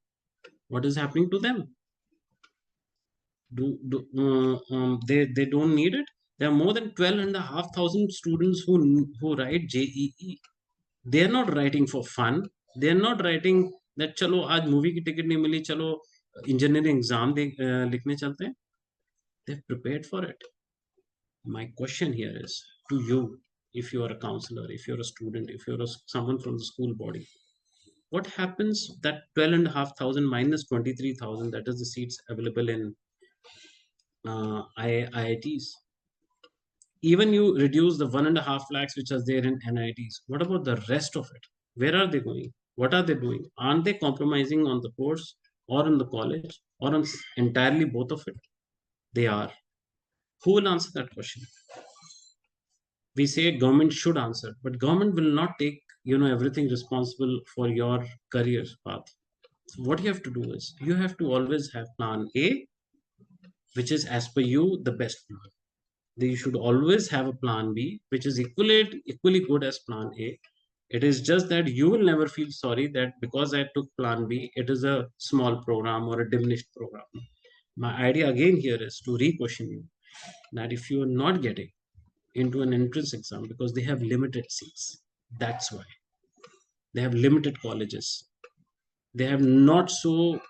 What is happening to them? They don't need it. There are more than 12,500 students who write JEE. They are not writing for fun. They are not writing that चलो आज movie की ticket नहीं मिली, चलो engineering exam लिखने चलते हैं. They've prepared for it. My question here is to you: if you are a counselor, if you're a student, if you're someone from the school body, what happens that 12,500 minus 23,000, that is the seats available in IITs? Even you reduce the 1.5 lakhs which are there in NITs. What about the rest of it? Where are they going? What are they doing? Aren't they compromising on the course or in the college or on entirely both of it? They are. Who will answer that question? We say government should answer, but government will not take everything responsible for your career path. So what you have to do is you have to always have plan A, which is as per you the best plan. You should always have a plan B, which is equally good as plan A. It is just that you will never feel sorry that because I took plan B, it is a small program or a diminished program. My idea again here is to re-question you that if you are not getting into an entrance exam because they have limited seats, that's why. They have limited colleges. They have not so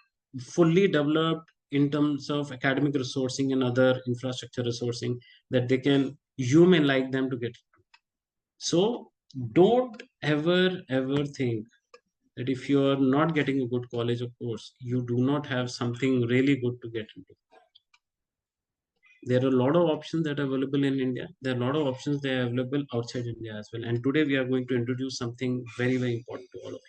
fully developed in terms of academic resourcing and other infrastructure resourcing that you may like them to get. So don't ever think that if you are not getting a good college or course, you do not have something really good to get into. There are a lot of options that are available in India. There are a lot of options that are available outside India as well. And today we are going to introduce something very, very important to all of you.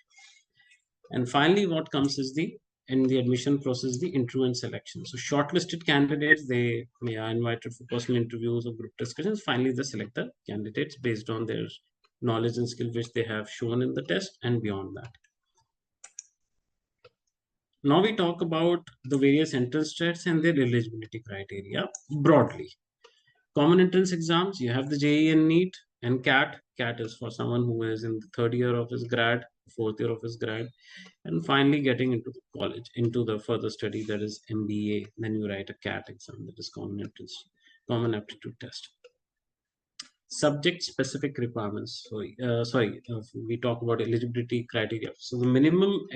And finally, what comes is the in the admission process, the interview and selection. So shortlisted candidates, they are invited for personal interviews or group discussions. Finally, they select the candidates based on their knowledge and skill which they have shown in the test and beyond that. Now we talk about the various entrance tests and their eligibility criteria broadly. Common entrance exams, you have the JEE and NEET and CAT. CAT is for someone who is in the third year of his grad, fourth year of his grad, and finally getting into the college, into the further study, that is MBA. Then you write a CAT exam, that is common entrance, common aptitude test. Subject specific requirements. We talk about eligibility criteria. So the minimum,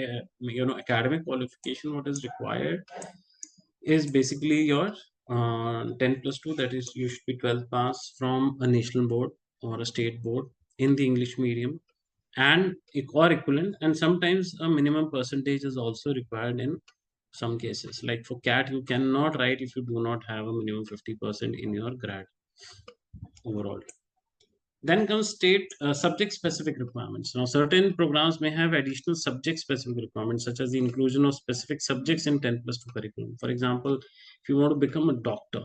academic qualification, what is required is basically your 10 plus 2, that is you should be 12 pass from a national board or a state board in the English medium and or equivalent, and sometimes a minimum percentage is also required in some cases. Like for CAT, you cannot write if you do not have a minimum 50% in your grad overall. Then comes state subject specific requirements. Now, certain programs may have additional subject specific requirements, such as the inclusion of specific subjects in 10 plus 2 curriculum. For example, if you want to become a doctor,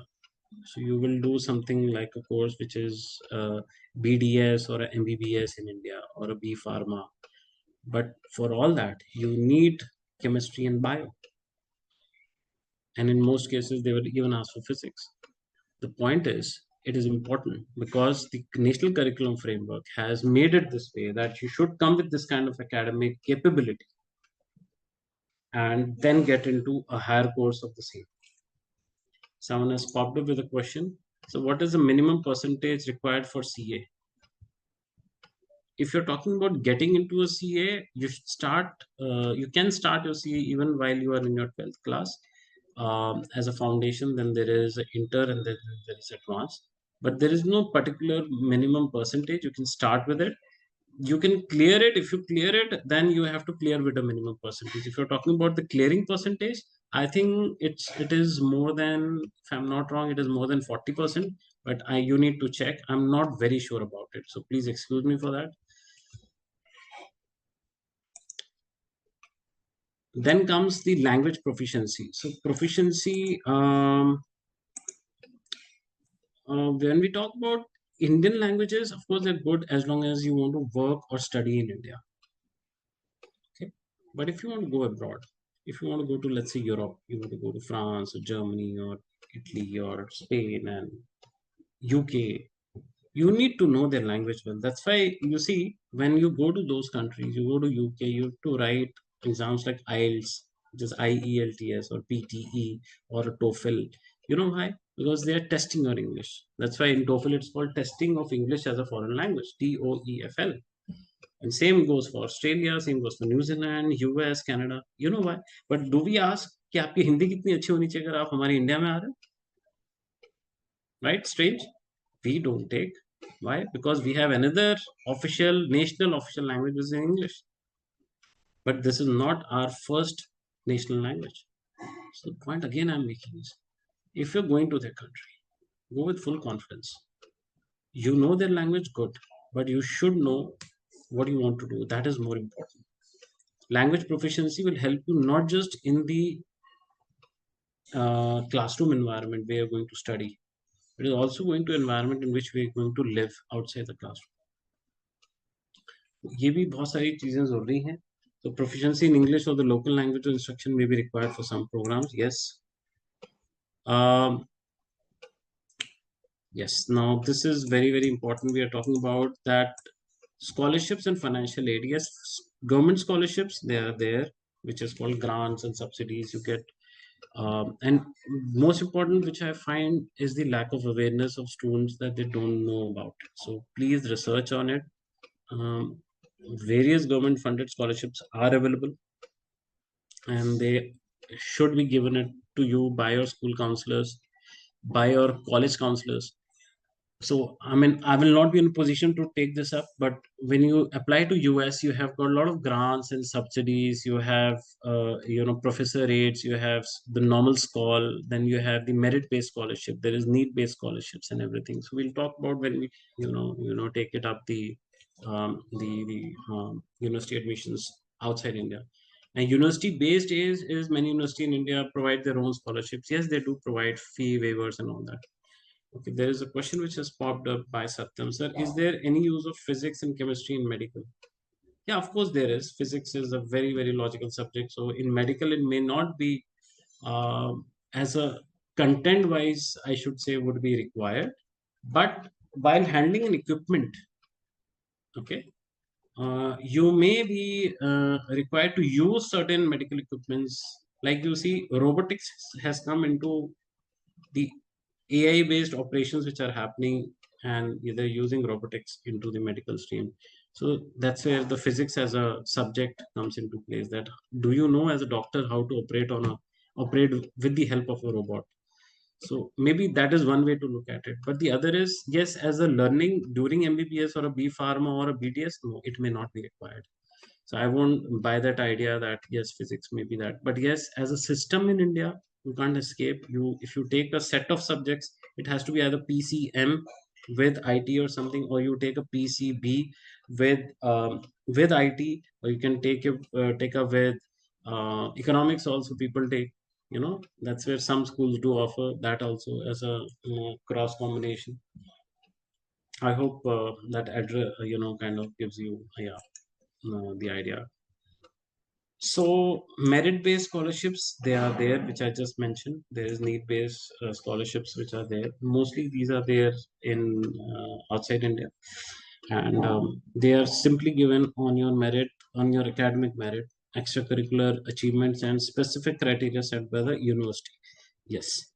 so you will do something like a course which is BDS or a MBBS in India or a B Pharma. But for all that, you need chemistry and bio. And in most cases, they will even ask for physics. The point is, it is important because the national curriculum framework has made it this way that you should come with this kind of academic capability and then get into a higher course of the same. Someone has popped up with a question. So, what is the minimum percentage required for CA? If you're talking about getting into a CA, you should start. You can start your CA even while you are in your 12th class as a foundation. Then there is inter, and then there is advanced. But there is no particular minimum percentage. You can start with it. You can clear it. If you clear it, then you have to clear with a minimum percentage. If you're talking about the clearing percentage, I think it is more than, if I'm not wrong, it is more than 40%. But you need to check. I'm not very sure about it. So please excuse me for that. Then comes the language proficiency. So proficiency, when we talk about Indian languages, of course, they're good as long as you want to work or study in India. Okay. But if you want to go abroad, if you want to go to, let's say, Europe, you want to go to France or Germany or Italy or Spain and UK, you need to know their language well. That's why you see when you go to those countries, you go to UK, you have to write exams like IELTS, which is IELTS or PTE or a TOEFL. You know why? Because they are testing your English. That's why in TOEFL it's called testing of English as a foreign language, TOEFL. And same goes for Australia, same goes for New Zealand, US, Canada. You know why? But do we ask कि आपकी हिंदी कितनी अच्छी होनी चाहिए अगर आप हमारे India में आ रहे हो? Right? Strange. We don't take. Why? Because we have another official, national official language is in English. But this is not our first national language. So the point again I'm making is, if you're going to their country, go with full confidence. You know their language good, but you should know what you want to do. That is more important. Language proficiency will help you not just in the classroom environment where you're going to study, it is also going to environment in which we are going to live outside the classroom. ये भी बहुत सारी चीजें जरूरी हैं. So proficiency in English or the local language instruction may be required for some programs. Yes. Yes. Now this is very, very important. We are talking about that scholarships and financial aid. Yes, government scholarships, they are there, which is called grants and subsidies you get. And most important, which I find, is the lack of awareness of students that they don't know about it. So please research on it. Various government funded scholarships are available and they should be given it to you by your school counselors, by your college counselors. So I mean, I will not be in a position to take this up, but when you apply to US, you have got a lot of grants and subsidies. You have professor rates, you have the normal scholar, then you have the merit based scholarship, there is need based scholarships and everything. So we'll talk about when we take it up, the university admissions outside India. And university based is many university in India provide their own scholarships. Yes, they do provide fee waivers and all that. Okay, there is a question which has popped up by Satyam sir. Is there any use of physics and chemistry in medical? Yeah, of course there is. Physics is a very, very logical subject. So in medical, it may not be as a content wise, I should say, would be required. But while handling an equipment, okay, you may be required to use certain medical equipments. Like you see, robotics has come into the AI based operations which are happening, and they're using robotics into the medical stream. So that's where the physics as a subject comes into place. That do you know as a doctor how to operate with the help of a robot? So maybe that is one way to look at it. But the other is, yes, as a learning during MBBS or a B Pharma or a BDS, no, it may not be required. So I won't buy that idea that yes, physics may be that. But yes, as a system in India, you can't escape. You if you take a set of subjects, it has to be either PCM with IT or something, or you take a PCB with IT, or you can take up with economics also. People take, that's where some schools do offer that also as a cross combination. I hope that address kind of gives you yeah the idea. So merit-based scholarships, they are there, which I just mentioned. There is need-based scholarships which are there. Mostly these are there in outside India, and they are simply given on your merit, on your academic merit, extracurricular achievements, and specific criteria set by the university. Yes.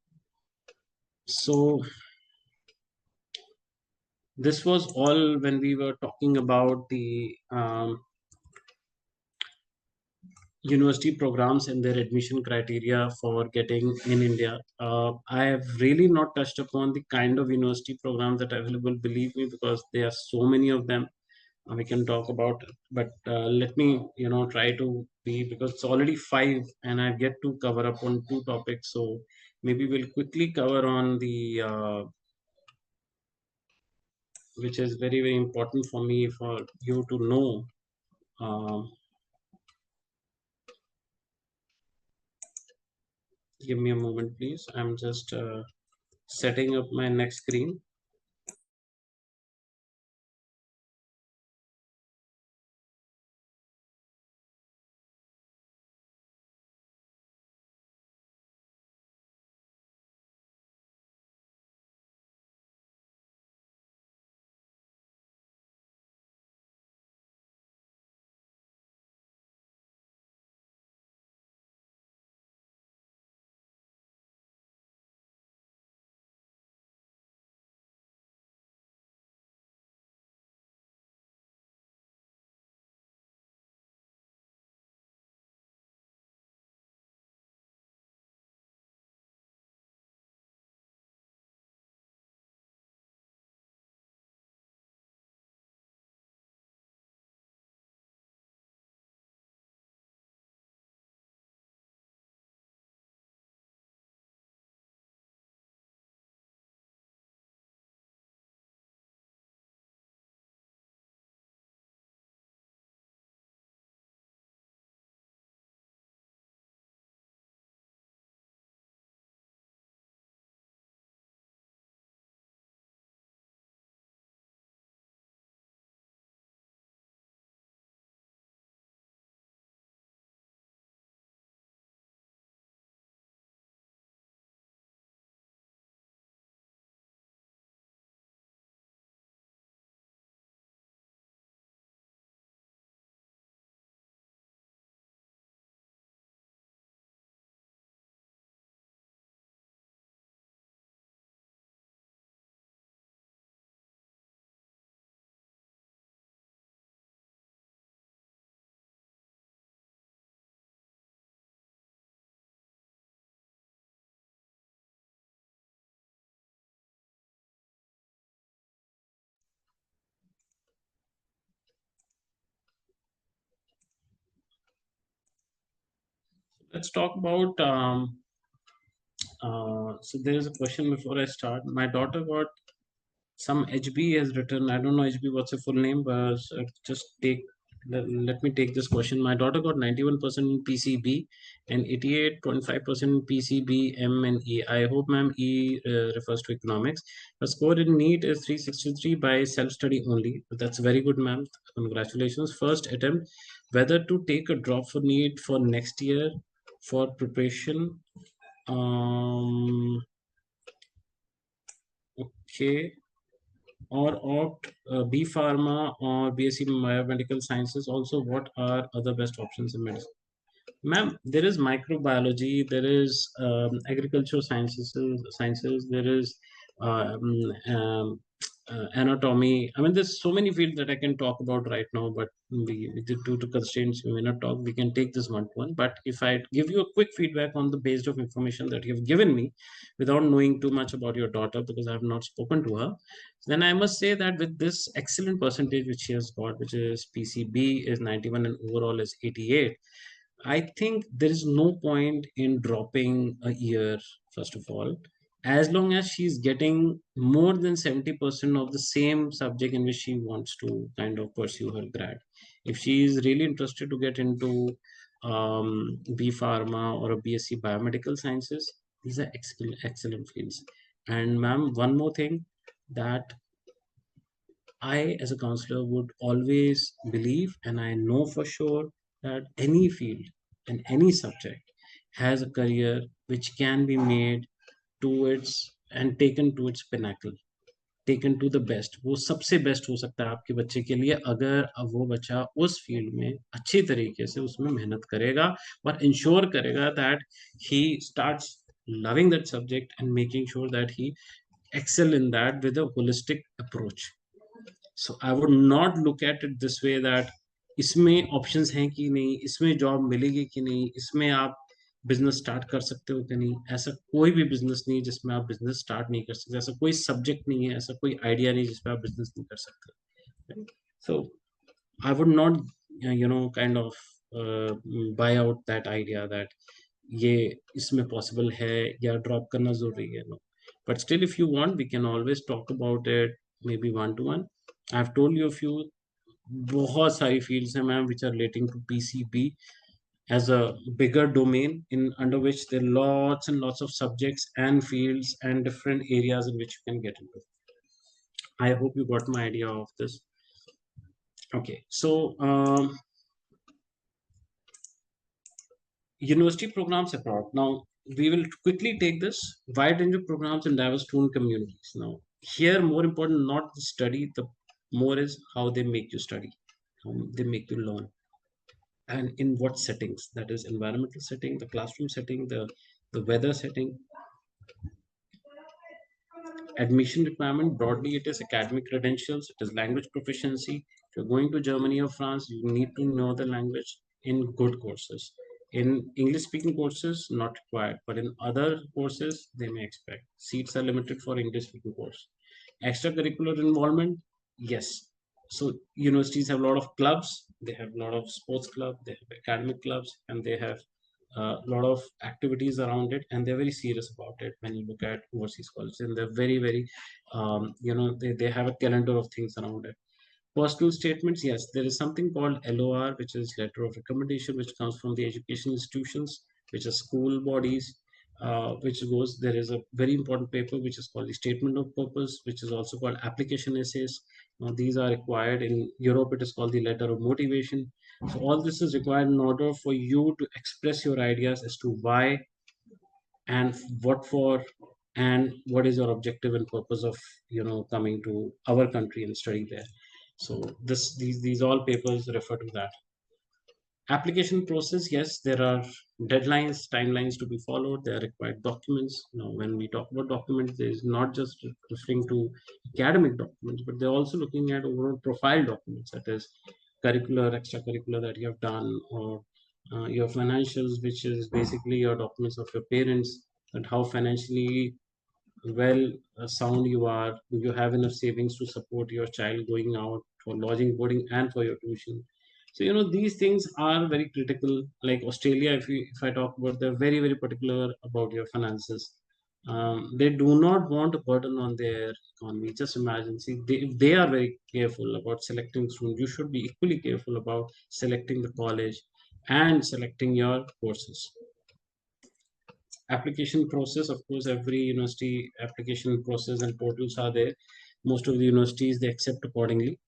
So this was all when we were talking about the university programs and their admission criteria for getting in India. I have really not touched upon the kind of university programs that are available, believe me, because there are so many of them. We can talk about it. But let me, try to be, because it's already 5 and I've yet to cover up on 2 topics. So maybe we'll quickly cover on the, which is very, very important for me, for you to know. Uh, Give me a moment, please. I'm just setting up my next screen. Let's talk about. So there is a question before I start. My daughter got some HB has written. I don't know HB what's your full name, but just let me take this question. My daughter got 91% in PCB and 88.5% in PCB, M and E. I hope, ma'am, E refers to economics. Her score in NEET is 363 by self-study only. That's very good, ma'am. Congratulations. First attempt. Whether to take a drop for NEET for next year for preparation. Okay, or opt B Pharma or BSc Biomedical Sciences. Also, what are other best options in medicine? Ma'am, there is microbiology, there is agricultural sciences, there is anatomy. I mean, there's so many fields that I can talk about right now, but due to constraints, we may not talk. We can take this one to one. But if I give you a quick feedback on the based of information that you have given me, without knowing too much about your daughter, because I have not spoken to her, then I must say that with this excellent percentage which she has got, which is PCB is 91 and overall is 88, I think there is no point in dropping a year, first of all, as long as she's getting more than 70% of the same subject in which she wants to kind of pursue her grad. If she is really interested to get into B Pharma or a BSc Biomedical Sciences, these are excellent fields. And ma'am, one more thing that I, as a counselor, would always believe, and I know for sure that any field and any subject has a career which can be made to its and taken to its pinnacle, taken to the best. वो सबसे best हो सकता है आपके बच्चे के लिए अगर अब वो बच्चा उस फील्ड में अच्छी तरीके से उसमें मेहनत करेगा और इंश्योर करेगा that he starts loving that subject and making sure that he excel in that with a holistic approach. So I would not look at it this way that इसमें ऑप्शंस हैं कि नहीं, इसमें जॉब मिलेगी कि नहीं, इसमें आप बिजनेस स्टार्ट कर सकते हो कि नहीं। ऐसा कोई भी बिजनेस नहीं है जिसमें आप बिजनेस स्टार्ट नहीं कर सकते, ऐसा कोई सब्जेक्ट नहीं है, ऐसा कोई आइडिया नहीं जिसमें आप बिजनेस नहीं कर सकते। सो I would not, kind of buy out that idea that ये इसमें possible है या drop करना जरूरी है, no. But still, if you want, we can always talk about it, maybe one to one. I've told you a few, बहुत सारी fields हैं ma'am which are relating to PCB as a bigger domain in under which there are lots and lots of subjects and fields and different areas in which you can get into. I hope you got my idea of this. Okay, so university programs abroad. Now, we will quickly take this wide range of programs in diverse student communities. Now, here, more important, not the study, the more is how they make you study, how they make you learn, and in what settings. That is, environmental setting, the classroom setting, the weather setting. Admission requirement, broadly, it is academic credentials, it is language proficiency. If you're going to Germany or France, you need to know the language in good courses. In English speaking courses, not required, but in other courses, they may expect. Seats are limited for English speaking course. Extracurricular involvement, yes. So universities have a lot of clubs, they have a lot of sports club, they have academic clubs, and they have a lot of activities around it, and they're very serious about it. When you look at overseas colleges, and they're very they have a calendar of things around it. Personal statements, yes, there is something called LOR, which is letter of recommendation, which comes from the education institutions, which are school bodies, which goes, there is a very important paper, which is called the statement of purpose, which is also called application essays. Now, these are required in Europe, it is called the letter of motivation. So all this is required in order for you to express your ideas as to why and what for and what is your objective and purpose of coming to our country and studying there. So these all papers refer to that. Application process, yes, there are deadlines, timelines to be followed. There are required documents. When we talk about documents, there is not just referring to academic documents, but they're also looking at overall profile documents, that is curricular, extracurricular that you have done, or your financials, which is basically your documents of your parents, and how financially well sound you are. Do you have enough savings to support your child going out for lodging, boarding, and for your tuition? So these things are very critical. Like Australia, if I talk about, they're very very particular about your finances. They do not want a burden on their economy. Just imagine, see, if they are very careful about selecting students, you should be equally careful about selecting the college and selecting your courses. Application process, of course, every university application process and portals are there. Most of the universities, they accept accordingly.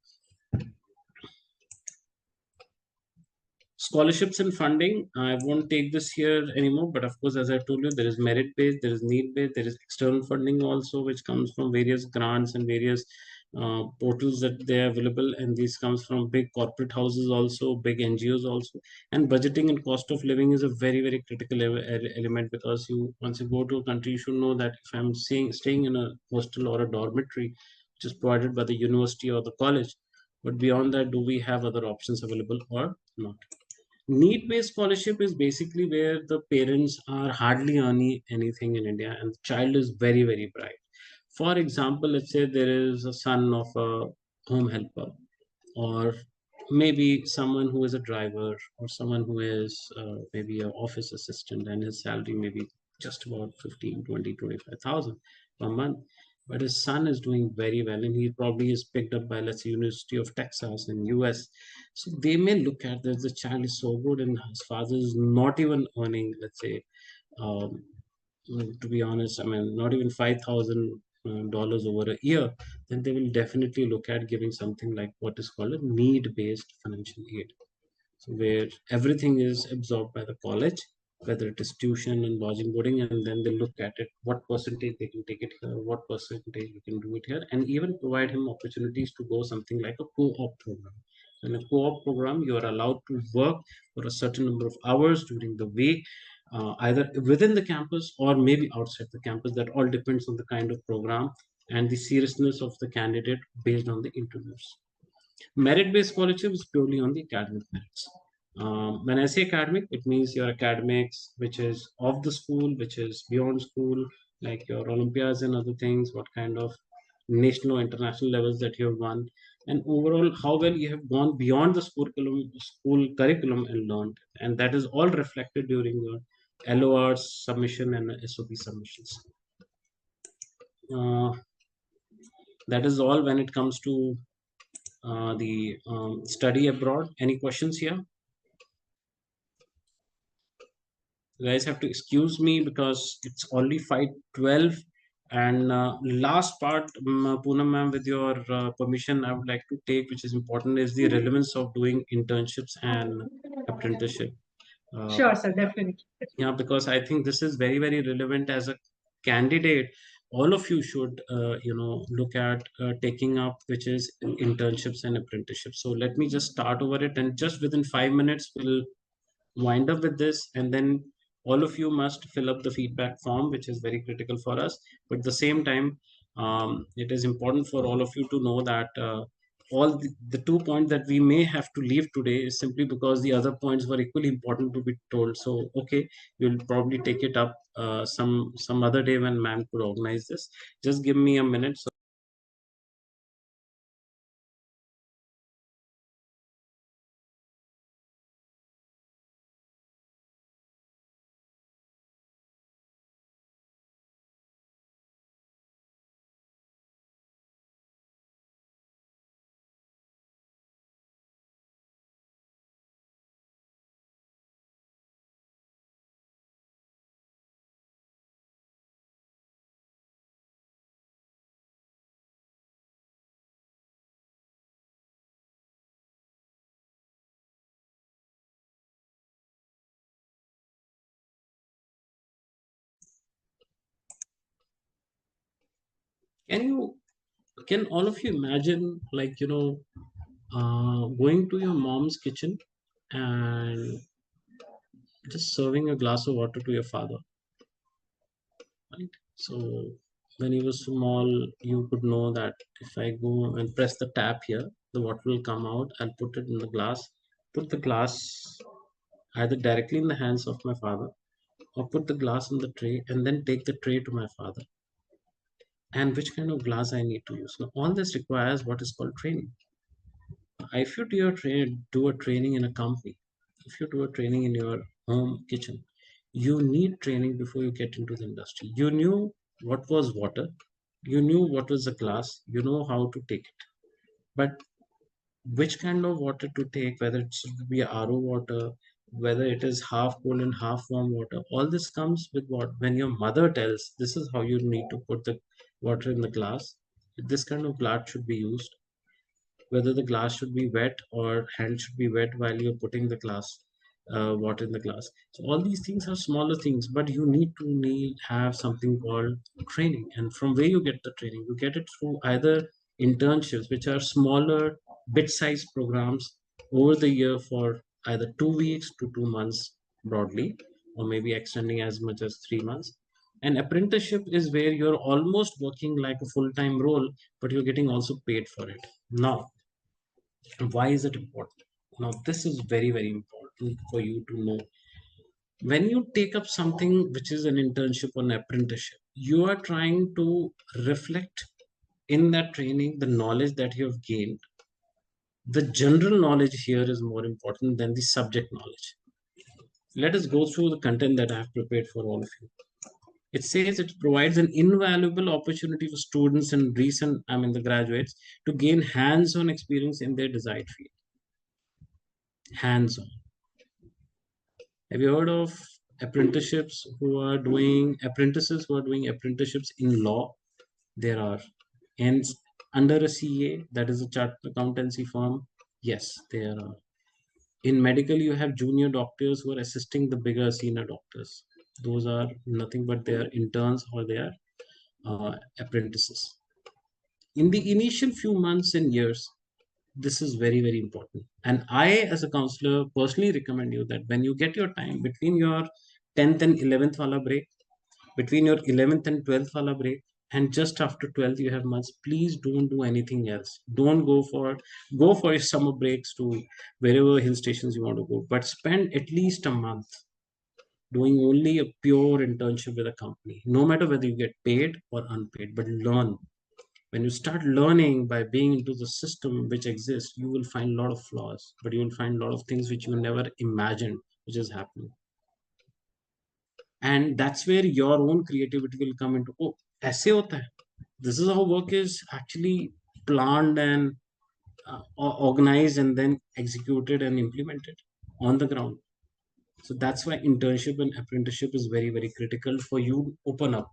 Scholarships and funding, I won't take this here anymore, but of course, as I told you, there is merit based, there is need based, there is external funding also, which comes from various grants and various portals that they are available, and this comes from big corporate houses also, big NGOs also. And budgeting and cost of living is a very very critical element, because you once you go to a country, you should know that if I'm staying in a hostel or a dormitory which is provided by the university or the college, but beyond that, do we have other options available or not? Need-based scholarship is basically where the parents are hardly earning anything in India and the child is very, very bright. For example, let's say there is a son of a home helper, or maybe someone who is a driver, or someone who is maybe an office assistant, and his salary may be just about 15, 20, 25,000 per month. But his son is doing very well, and he probably is picked up by, let's say, University of Texas in US. So they may look at this, the child is so good and his father is not even earning, let's say, um, to be honest, I mean, not even $5,000 over a year, then they will definitely look at giving something like what is called a need-based financial aid. So where everything is absorbed by the college, whether it is tuition and lodging, boarding, and then they look at it, what percentage they can take it here, what percentage you can do it here, and even provide him opportunities to go something like a co-op program. In a co-op program, you are allowed to work for a certain number of hours during the week, either within the campus or maybe outside the campus. That all depends on the kind of program and the seriousness of the candidate based on the interviews. Merit-based scholarship is purely on the academic merits. When I say academic, it means your academics, which is of the school, which is beyond school, like your Olympiads and other things, what kind of national or international levels that you have won, and overall how well you have gone beyond the school curriculum and learned. And that is all reflected during your LORs submission and SOP submissions. Uh, that is all when it comes to the study abroad. Any questions here? You guys have to excuse me because it's only 5:12. And last part, Poonam ma'am, with your permission, I would like to take, which is important, is the relevance of doing internships and apprenticeship. Uh, Sure, sir, definitely. yeah, because I think this is very, very relevant as a candidate. All of you should, look at taking up, which is internships and apprenticeships. So let me just start over it, and just within 5 minutes, we'll wind up with this, and then all of you must fill up the feedback form, which is very critical for us. But at the same time, it is important for all of you to know that all the 2 points that we may have to leave today is simply because the other points were equally important to be told. So okay, we'll probably take it up some other day when ma'am could organize this. Just give me a minute. So can you can all of you imagine, like, going to your mom's kitchen and just serving a glass of water to your father, right? So when he was small, you could know that if I go and press the tap here, the water will come out. I'll put it in the glass, put the glass either directly in the hands of my father, or put the glass in the tray and then take the tray to my father, and which kind of glass I need to use. Now all this requires what is called training. If you do a training in a company, if you do a training in your home kitchen, you need training before you get into the industry. You knew what was water, you knew what was a glass, you know how to take it. But which kind of water to take, whether it should be RO water, whether it is half cold and half warm water, all this comes with what? When your mother tells, this is how you need to put the water in the glass, this kind of glass should be used, whether the glass should be wet or hand should be wet while you're putting the glass water in the glass. So all these things are smaller things, but you need have something called training. And from where you get the training, you get it through either internships, which are smaller bit-sized programs over the year for either 2 weeks to 2 months broadly, or maybe extending as much as 3 months. An apprenticeship is where you're almost working like a full-time role, but you're getting also paid for it. Now, why is it important? Now, this is very, very important for you to know. When you take up something which is an internship or an apprenticeship, you are trying to reflect in that training the knowledge that you have gained. The general knowledge here is more important than the subject knowledge. Let us go through the content that I have prepared for all of you. It says it provides an invaluable opportunity for students and the graduates to gain hands-on experience in their desired field. Hands-on. Have you heard of apprentices who are doing apprenticeships in law? There are. And under a CA, that is a chartered accountancy firm, yes, there are. In medical, you have junior doctors who are assisting the bigger senior doctors. Those are nothing but they are interns or they are apprentices. In the initial few months and years, this is very, very important. And I, as a counselor, personally recommend you that when you get your time between your 10th and 11th wala break, between your 11th and 12th wala break, and just after 12th you have months, please don't do anything else. Don't go for your summer breaks to wherever hill stations you want to go, but spend at least a month doing only a pure internship with a company, no matter whether you get paid or unpaid, but learn. When you start learning by being into the system which exists, you will find a lot of flaws, but you will find a lot of things which you never imagined which is happening. And that's where your own creativity will come into, oh, ऐसे होता है. This is how work is actually planned and organized and then executed and implemented on the ground. So that's why internship and apprenticeship is very, very critical for you to open up.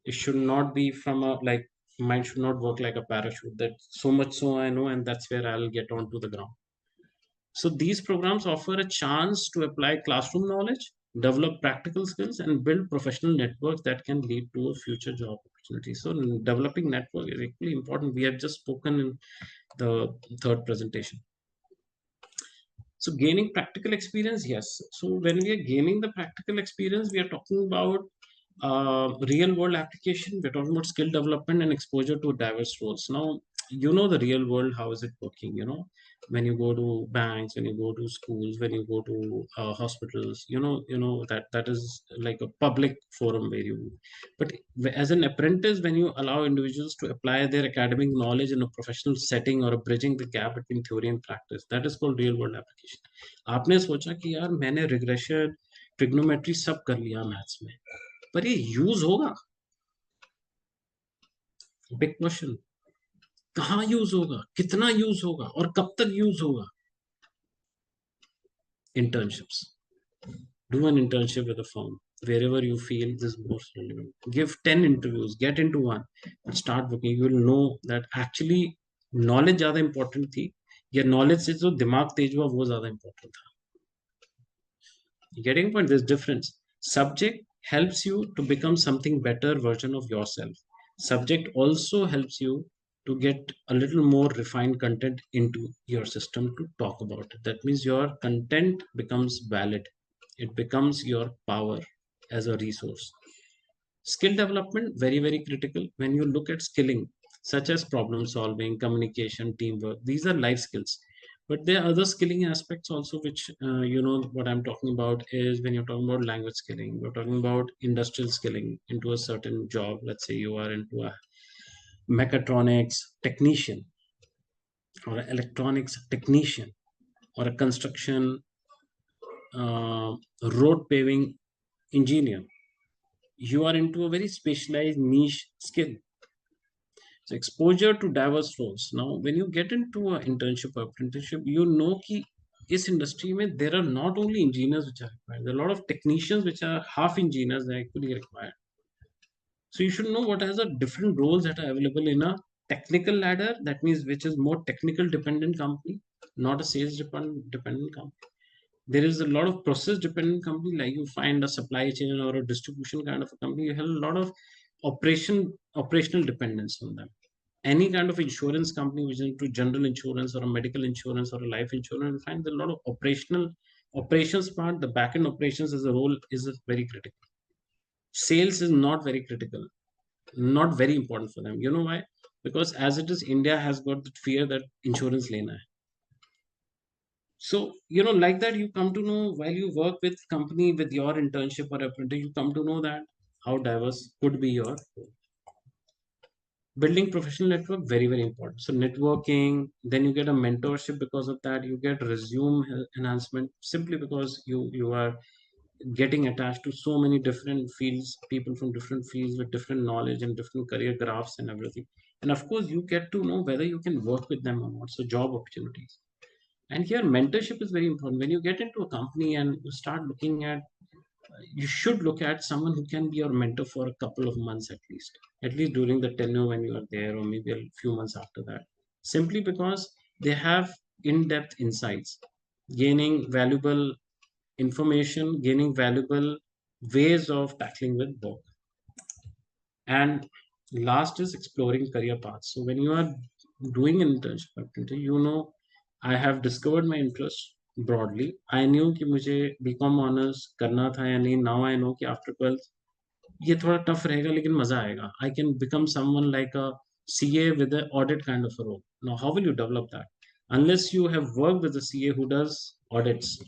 It should not be from a like mind should not work like a parachute. That so much so I know, and that's where I'll get onto the ground. So these programs offer a chance to apply classroom knowledge, develop practical skills, and build professional networks that can lead to a future job opportunity. So developing network is equally important. We have just spoken in the third presentation. So gaining practical experience, yes. So when we are gaining the practical experience, we are talking about real world application. We're talking about skill development and exposure to diverse roles. Now, you know the real world, how is it working? When you go to banks, when you go to schools, when you go to hospitals, that is like a public forum where you. But as an apprentice, when you allow individuals to apply their academic knowledge in a professional setting or bridging the gap between theory and practice, that is called real world application. आपने सोचा कि यार मैंने regression trigonometry सब कर लिया maths में, पर ये यूज होगा? Big question. कहाँ यूज होगा, कितना यूज होगा और कब तक यूज होगा? Internships. Do an internship with a firm wherever you feel this most relevant. Give 10 interviews, get into one, and start working. You will know that actually knowledge ज़्यादा important थी, या knowledge से जो दिमाग तेज हुआ वो ज़्यादा important था. You getting point? There's difference. Subject helps you to become something better version of yourself. Subject also helps you to get a little more refined content into your system to talk about it. That means your content becomes valid. It becomes your power as a resource. Skill development, very, very critical. When you look at skilling, such as problem solving, communication, teamwork, these are life skills. But there are other skilling aspects also, which, what I'm talking about is when you're talking about language skilling, we're talking about industrial skilling into a certain job. Let's say you are into a mechatronics technician. or an electronics technician, or a construction road paving engineer. You are into a very specialized niche skill. So exposure to diverse roles. Now, when you get into an internship or apprenticeship, you know कि इस industry में there are not only engineers which are required. There are a lot of technicians which are half engineers that are actually required. So you should know what are the different roles that are available in a technical ladder. That means which is more technical dependent company, not a sales dependent company. There is a lot of process dependent company, like you find a supply chain or a distribution kind of a company. You have a lot of operational dependence on them. Any kind of insurance company which is into general insurance or a medical insurance or a life insurance, you find a lot of operations part. The back end operations as a role is very critical. Sales is not very critical, not very important for them. You know why? Because as it is, India has got the fear that insurance lena hai. So, like that, you come to know while you work with company with your internship or apprentice, you come to know that how diverse could be your building professional network. Very, very important. So networking, then you get a mentorship because of that. You get resume enhancement simply because you are getting attached to so many different fields, people from different fields with different knowledge and different career graphs and everything. And of course, you get to know whether you can work with them or not. So job opportunities. And here, mentorship is very important. When you get into a company and you start looking at, you should look at someone who can be your mentor for a couple of months at least during the tenure when you are there, or maybe a few months after that. Simply because they have in depth insights, gaining valuable information, gaining valuable ways of tackling with work. And last is exploring career paths. So when you are doing an internship, I have discovered my interest broadly. I knew कि मुझे BCom honours करना था या नहीं. Now I know कि after 12th ये थोड़ा tough रहेगा लेकिन मजा आएगा. I can become someone like a CA with an audit kind of a role. Now how will you develop that? Unless you have worked with a CA who does audits.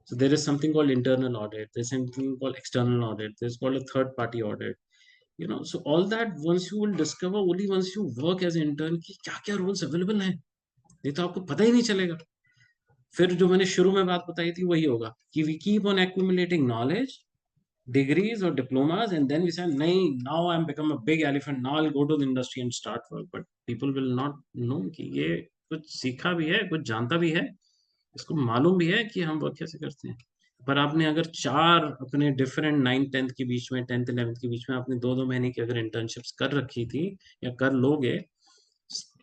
So there is something called internal audit. There's something called external audit. There's called a third party audit. So all that once you will discover only once you work as an intern कि क्या क्या roles available हैं. नहीं तो आपको पता ही नहीं चलेगा. फिर जो मैंने शुरू में बात बताई थी वही होगा कि we keep on accumulating knowledge, degrees or diplomas, and then we say nahi, now I'm become a big elephant, now I'll go to the industry and start work. But people will not know कि ये कुछ सीखा भी है, कुछ जानता भी है, इसको मालूम भी है कि हम वर्क कैसे करते हैं. पर आपने अगर चार अपने डिफरेंट 9th 10th के बीच में, 10th 11th के बीच में आपने 2 2 महीने की अगर इंटर्नशिप्स कर रखी थी या कर लोगे,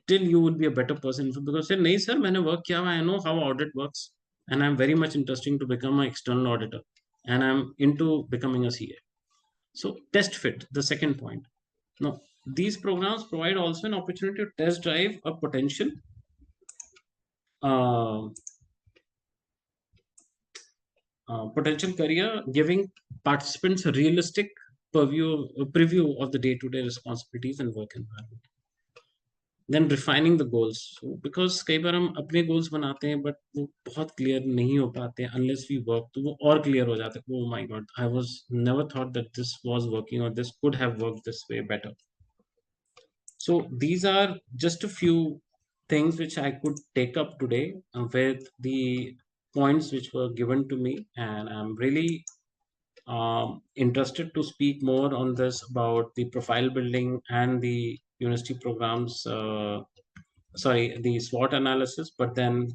still you will be a better person. Because say नहीं sir, मैंने work किया हुआ, I know how audit works, and I'm very much interested to become an external auditor, and I'm into becoming a CA. So test fit, the second point. Now these programs provide also an opportunity to test drive a uh, potential career, giving participants a realistic preview of the day-to-day responsibilities and work environment. Then refining the goals. So because कई बार हम अपने goals बनाते हैं but वो बहुत clear नहीं हो पाते हैं unless we work, तो वो और clear हो जाते हैं. Oh my God, I was never thought that this was working or this could have worked this way better. So these are just a few things which I could take up today with the points which were given to me, and I'm really interested to speak more on this about the profile building and the university programs. Sorry, the SWOT analysis. But then,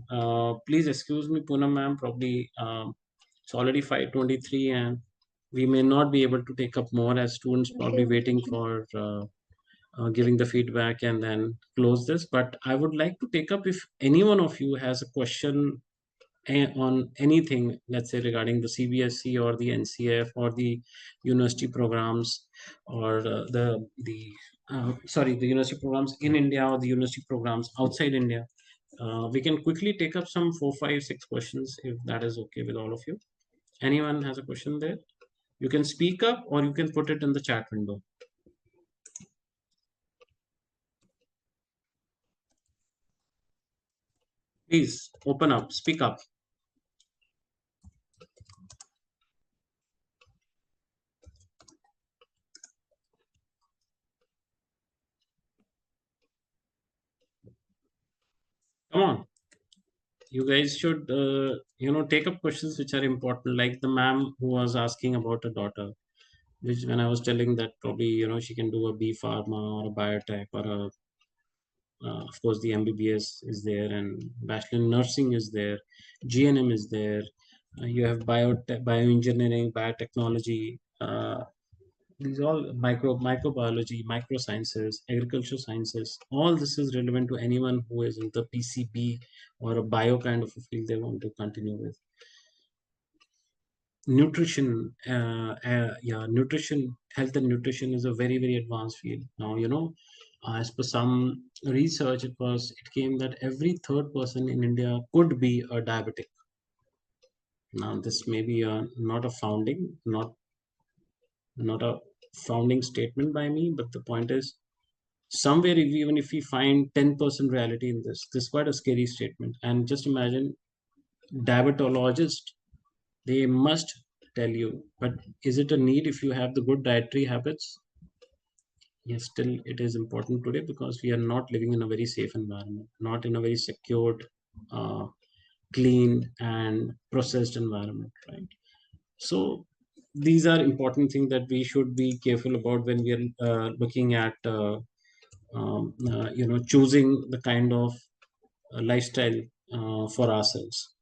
please excuse me, Poonam ma'am. Probably it's already 5:23, and we may not be able to take up more as students probably waiting for giving the feedback and then close this. But I would like to take up if any one of you has a question on anything, let's say regarding the CBSE or the NCF or the university programs, or the university programs in India or the university programs outside India. We can quickly take up some 4 5 6 questions if that is okay with all of you. Anyone has a question there? You can speak up or you can put it in the chat window. Please open up, speak up. Come on, you guys should take up questions which are important, like the ma'am who was asking about a daughter, which when I was telling that probably she can do a B pharma or a biotech or a of course the MBBS is there and bachelor in nursing is there, GNM is there, you have bioengineering, biotechnology, these all microbiology, microsciences, agriculture sciences. All this is relevant to anyone who is in the PCB or a bio kind of a field they want to continue with. Nutrition, yeah, nutrition, health and nutrition is a very advanced field. Now, as per some research, it came that every third person in India could be a diabetic. Now, this may be not a founding statement by me, but the point is somewhere even if we find 10% reality in this is quite a scary statement. And just imagine diabetologist, they must tell you, but is it a need if you have the good dietary habits? Yes, still it is important today because we are not living in a very safe environment, not in a very secured, uh, clean and processed environment, right? So these are important things that we should be careful about when we are looking at choosing the kind of lifestyle for ourselves.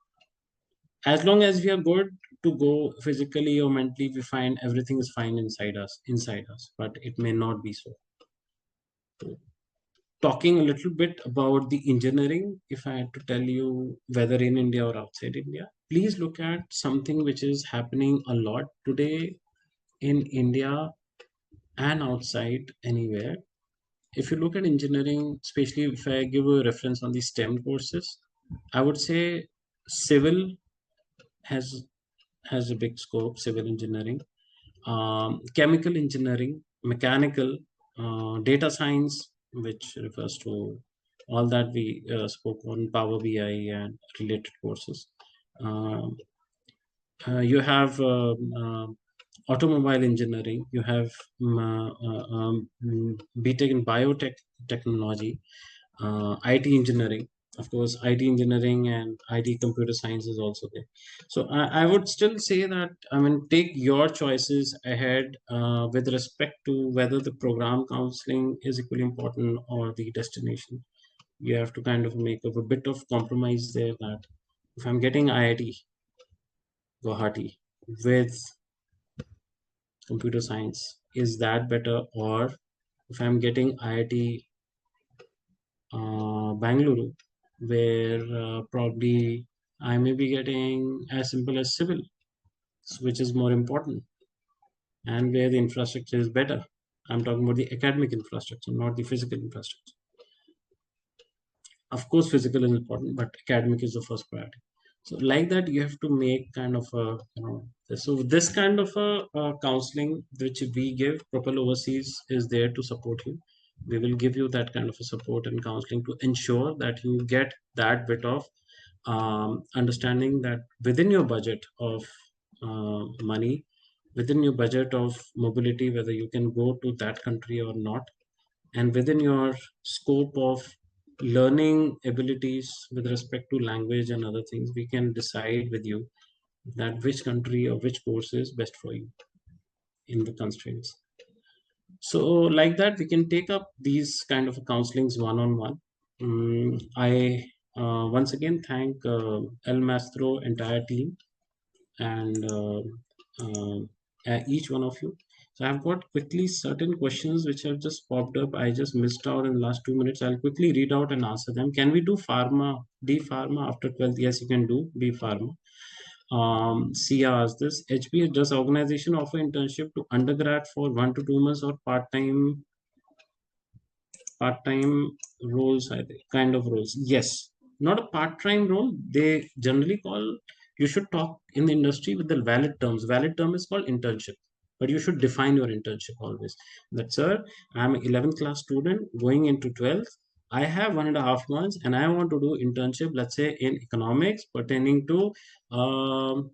As long as we are good to go physically or mentally, we find everything is fine inside us, but it may not be so. So, talking a little bit about the engineering, if I had to tell you whether in India or outside India, please look at something which is happening a lot today in India and outside anywhere. If you look at engineering, especially if I give a reference on the STEM courses, I would say civil has has a big scope, civil engineering, chemical engineering, mechanical, data science, which refers to all that we spoke on Power BI and related courses. Um, you have automobile engineering, you have BTech in biotech technology, IT engineering. Of course, IT engineering and IT computer science is also there. So I would still say that, I mean, take your choices ahead with respect to whether the program counseling is equally important or the destination. You have to kind of make a bit of compromise there that if I'm getting IIT Guwahati with computer science, is that better? Or if I'm getting IIT Bangalore, where probably I may be getting as simple as civil, which is more important, and where the infrastructure is better. I'm talking about the academic infrastructure, not the physical infrastructure. Of course, physical is important, but academic is the first priority. So, like that, you have to make kind of a, so this kind of a counseling which we give, Propel Overseas is there to support you. We will give you that kind of a support and counseling to ensure that you get that bit of understanding that within your budget of money, within your budget of mobility, whether you can go to that country or not, and within your scope of learning abilities with respect to language and other things, we can decide with you that which country or which course is best for you in the constraints. So like that we can take up these kind of counselings one on one. I once again thank El Maestro entire team and uh, each one of you. So I've got quickly certain questions which have just popped up. I just missed out in the last 2 minutes. I'll quickly read out and answer them. Can we do pharma, D pharma after 12th? Yes, you can do B pharma. Sia asked this. HBS, does organization offer internship to undergrad for 1 to 2 months or part-time roles, I think, kind of roles? Yes, not a part-time role. They generally call, you should talk in the industry with the valid terms. Valid term is called internship, but you should define your internship always. That, sir, I'm an 11th class student going into 12th. I have 1.5 months and I want to do internship, let's say in economics pertaining to um,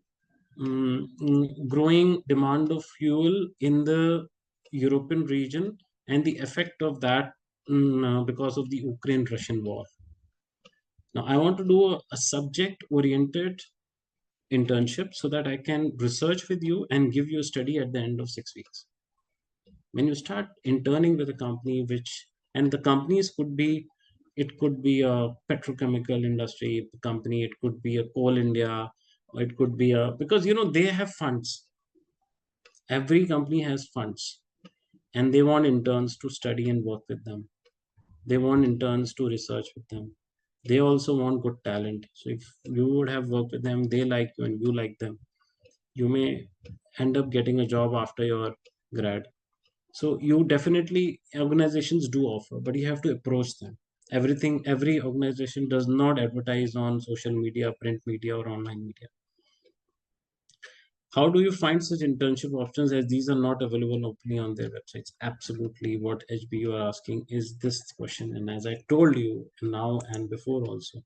growing demand of fuel in the European region and the effect of that because of the Ukraine Russian war. Now I want to do a subject oriented internship so that I can research with you and give you a study at the end of 6 weeks. When you start interning with a company, which, and the companies could be, it could be a petrochemical industry company, it could be a coal India, or it could be a, because they have funds. Every company has funds, and they want interns to study and work with them. They want interns to research with them. They also want good talent. So if you would have worked with them, they like you and you like them, you may end up getting a job after your grad. So you definitely, organizations do offer, but you have to approach them. Every organization does not advertise on social media, print media, or online media. How do you find such internship options as these are not available openly on their websites? Absolutely, what HB you are asking is this question, and as I told you now and before also,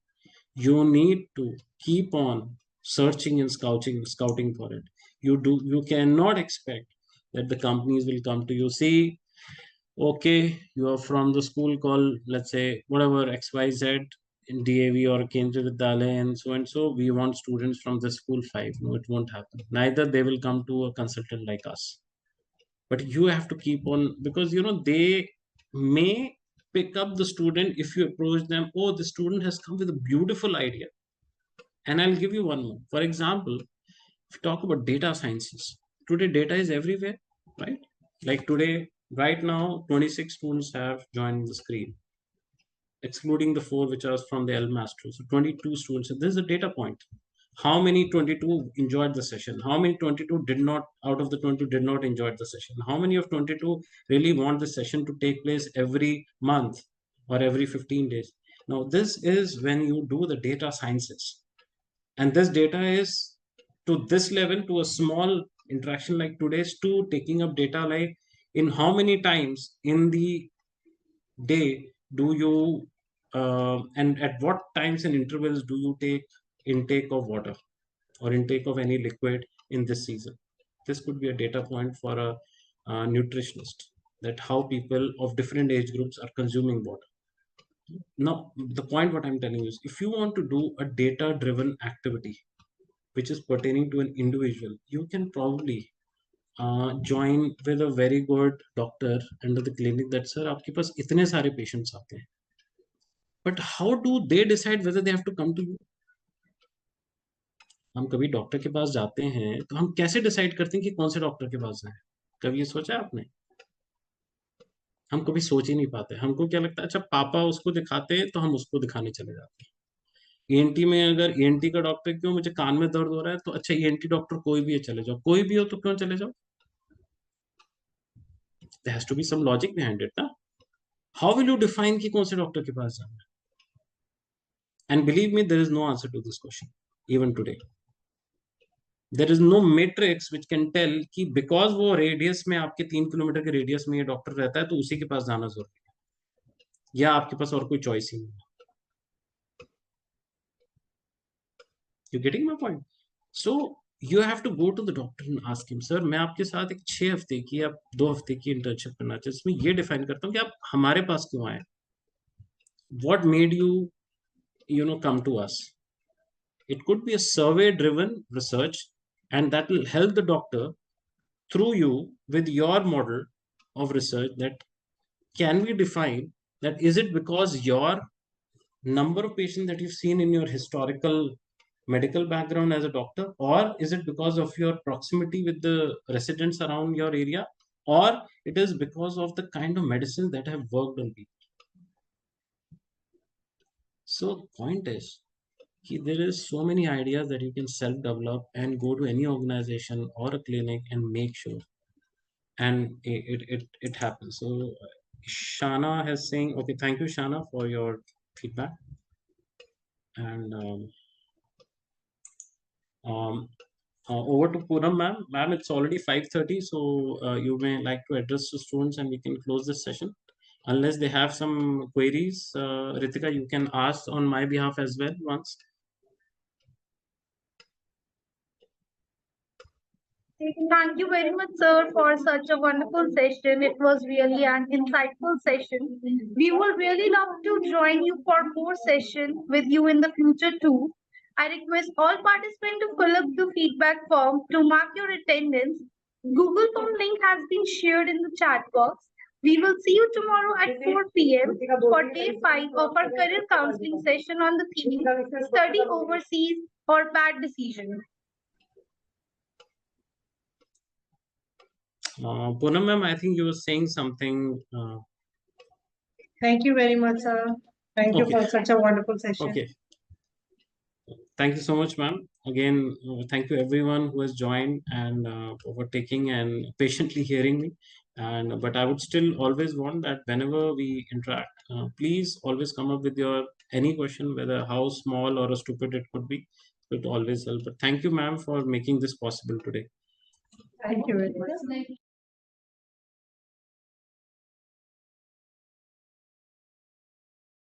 you need to keep on searching and scouting for it. You cannot expect that the companies will come to you. See, okay, you are from the school called, let's say, whatever, XYZ in DAV or Kendriya Vidyalaya and so, we want students from the school five. No, it won't happen. Neither they will come to a consultant like us. But you have to keep on, because they may pick up the student if you approach them. Oh, the student has come with a beautiful idea. And I'll give you one more. For example, if you talk about data sciences, today data is everywhere, right? Like today, right now, 26 students have joined the screen, excluding the four which are from the Maestro. So 22 students. So this is a data point. How many 22 enjoyed the session? How many 22 did not, out of the 22 did not enjoy the session? How many of 22 really want the session to take place every month or every 15 days? Now, this is when you do the data sciences. And this data is to this level, to a small interaction like today's, to taking up data like in how many times in the day do you and at what times and intervals do you take intake of water or intake of any liquid in this season. This could be a data point for a nutritionist, that how people of different age groups are consuming water. Now the point what I'm telling you is, if you want to do a data driven activity which is pertaining to an individual, you can probably join with a very good doctor under the clinic that sir आपके पास इतने सारे patients आते हैं. But how do they decide whether they have to come to you? हम कभी doctor के पास जाते हैं तो हम कैसे डिसाइड करते हैं कि कौन से डॉक्टर के पास जाएं? कभी ये सोचा है आपने? हम कभी सोच ही नहीं पाते. हमको क्या लगता है, अच्छा पापा उसको दिखाते हैं तो हम उसको दिखाने चले जाते हैं. ईएनटी में अगर ईएनटी का डॉक्टर, क्यों मुझे कान में दर्द हो रहा है, तो अच्छा ईएनटी डॉक्टर कोई भी है चले जाओ, कोई भी हो तो क्यों चले जाओ? There has to be some logic behind it, ना? How will you define कि कौन से डॉक्टर के पास जाना है? And believe me, there is no answer to this question even today. There is no matrix which can tell कि because वो radius में, आपके 3 किलोमीटर के रेडियस में ये डॉक्टर रहता है तो उसी के पास जाना जरूरी है, या आपके पास और कोई चॉइस ही नहीं है. You getting my point? So you have to go to the doctor and ask him, sir मैं आपके साथ एक 6 हफ्ते की या 2 हफ्ते की इंटर्नशिप करना चाहता हूँ, इसमें ये डिफाइन करता हूँ कि आप हमारे पास क्यों आए. What made you come to us? It could be a survey driven research, and that will help the doctor through you with your model of research. That can we define that, is it because your number of patients that you've seen in your historical medical background as a doctor, or is it because of your proximity with the residents around your area, or it is because of the kind of medicines that have worked on people. So point is, there is so many ideas that you can self develop and go to any organization or a clinic and make sure, and it happens. So Shana has saying, okay, thank you Shana for your feedback. And um, over to Puram ma'am. Ma'am, it's already 5:30, so you may like to address the students and we can close this session. Unless they have some queries, Ritika, you can ask on my behalf as well once. Thank you very much, sir, for such a wonderful session. It was really an insightful session. We would really love to join you for more sessions with you in the future too. I request all participants to fill up the feedback form to mark your attendance. Google Form link has been shared in the chat box. We will see you tomorrow at 4 p.m. for day 5 of our career counseling session on the theme Study Overseas or Bad Decision. Poonam ma'am, I think you were saying something. Thank you very much, sir. Thank you Okay, for such a wonderful session. okay. Thank you so much, ma'am. Again, thank you everyone who has joined and for taking and patiently hearing me. And but I would still always want that whenever we interact, please always come up with your any question, whether how small or stupid it could be. It always help. But thank you, ma'am, for making this possible today. Thank you very much.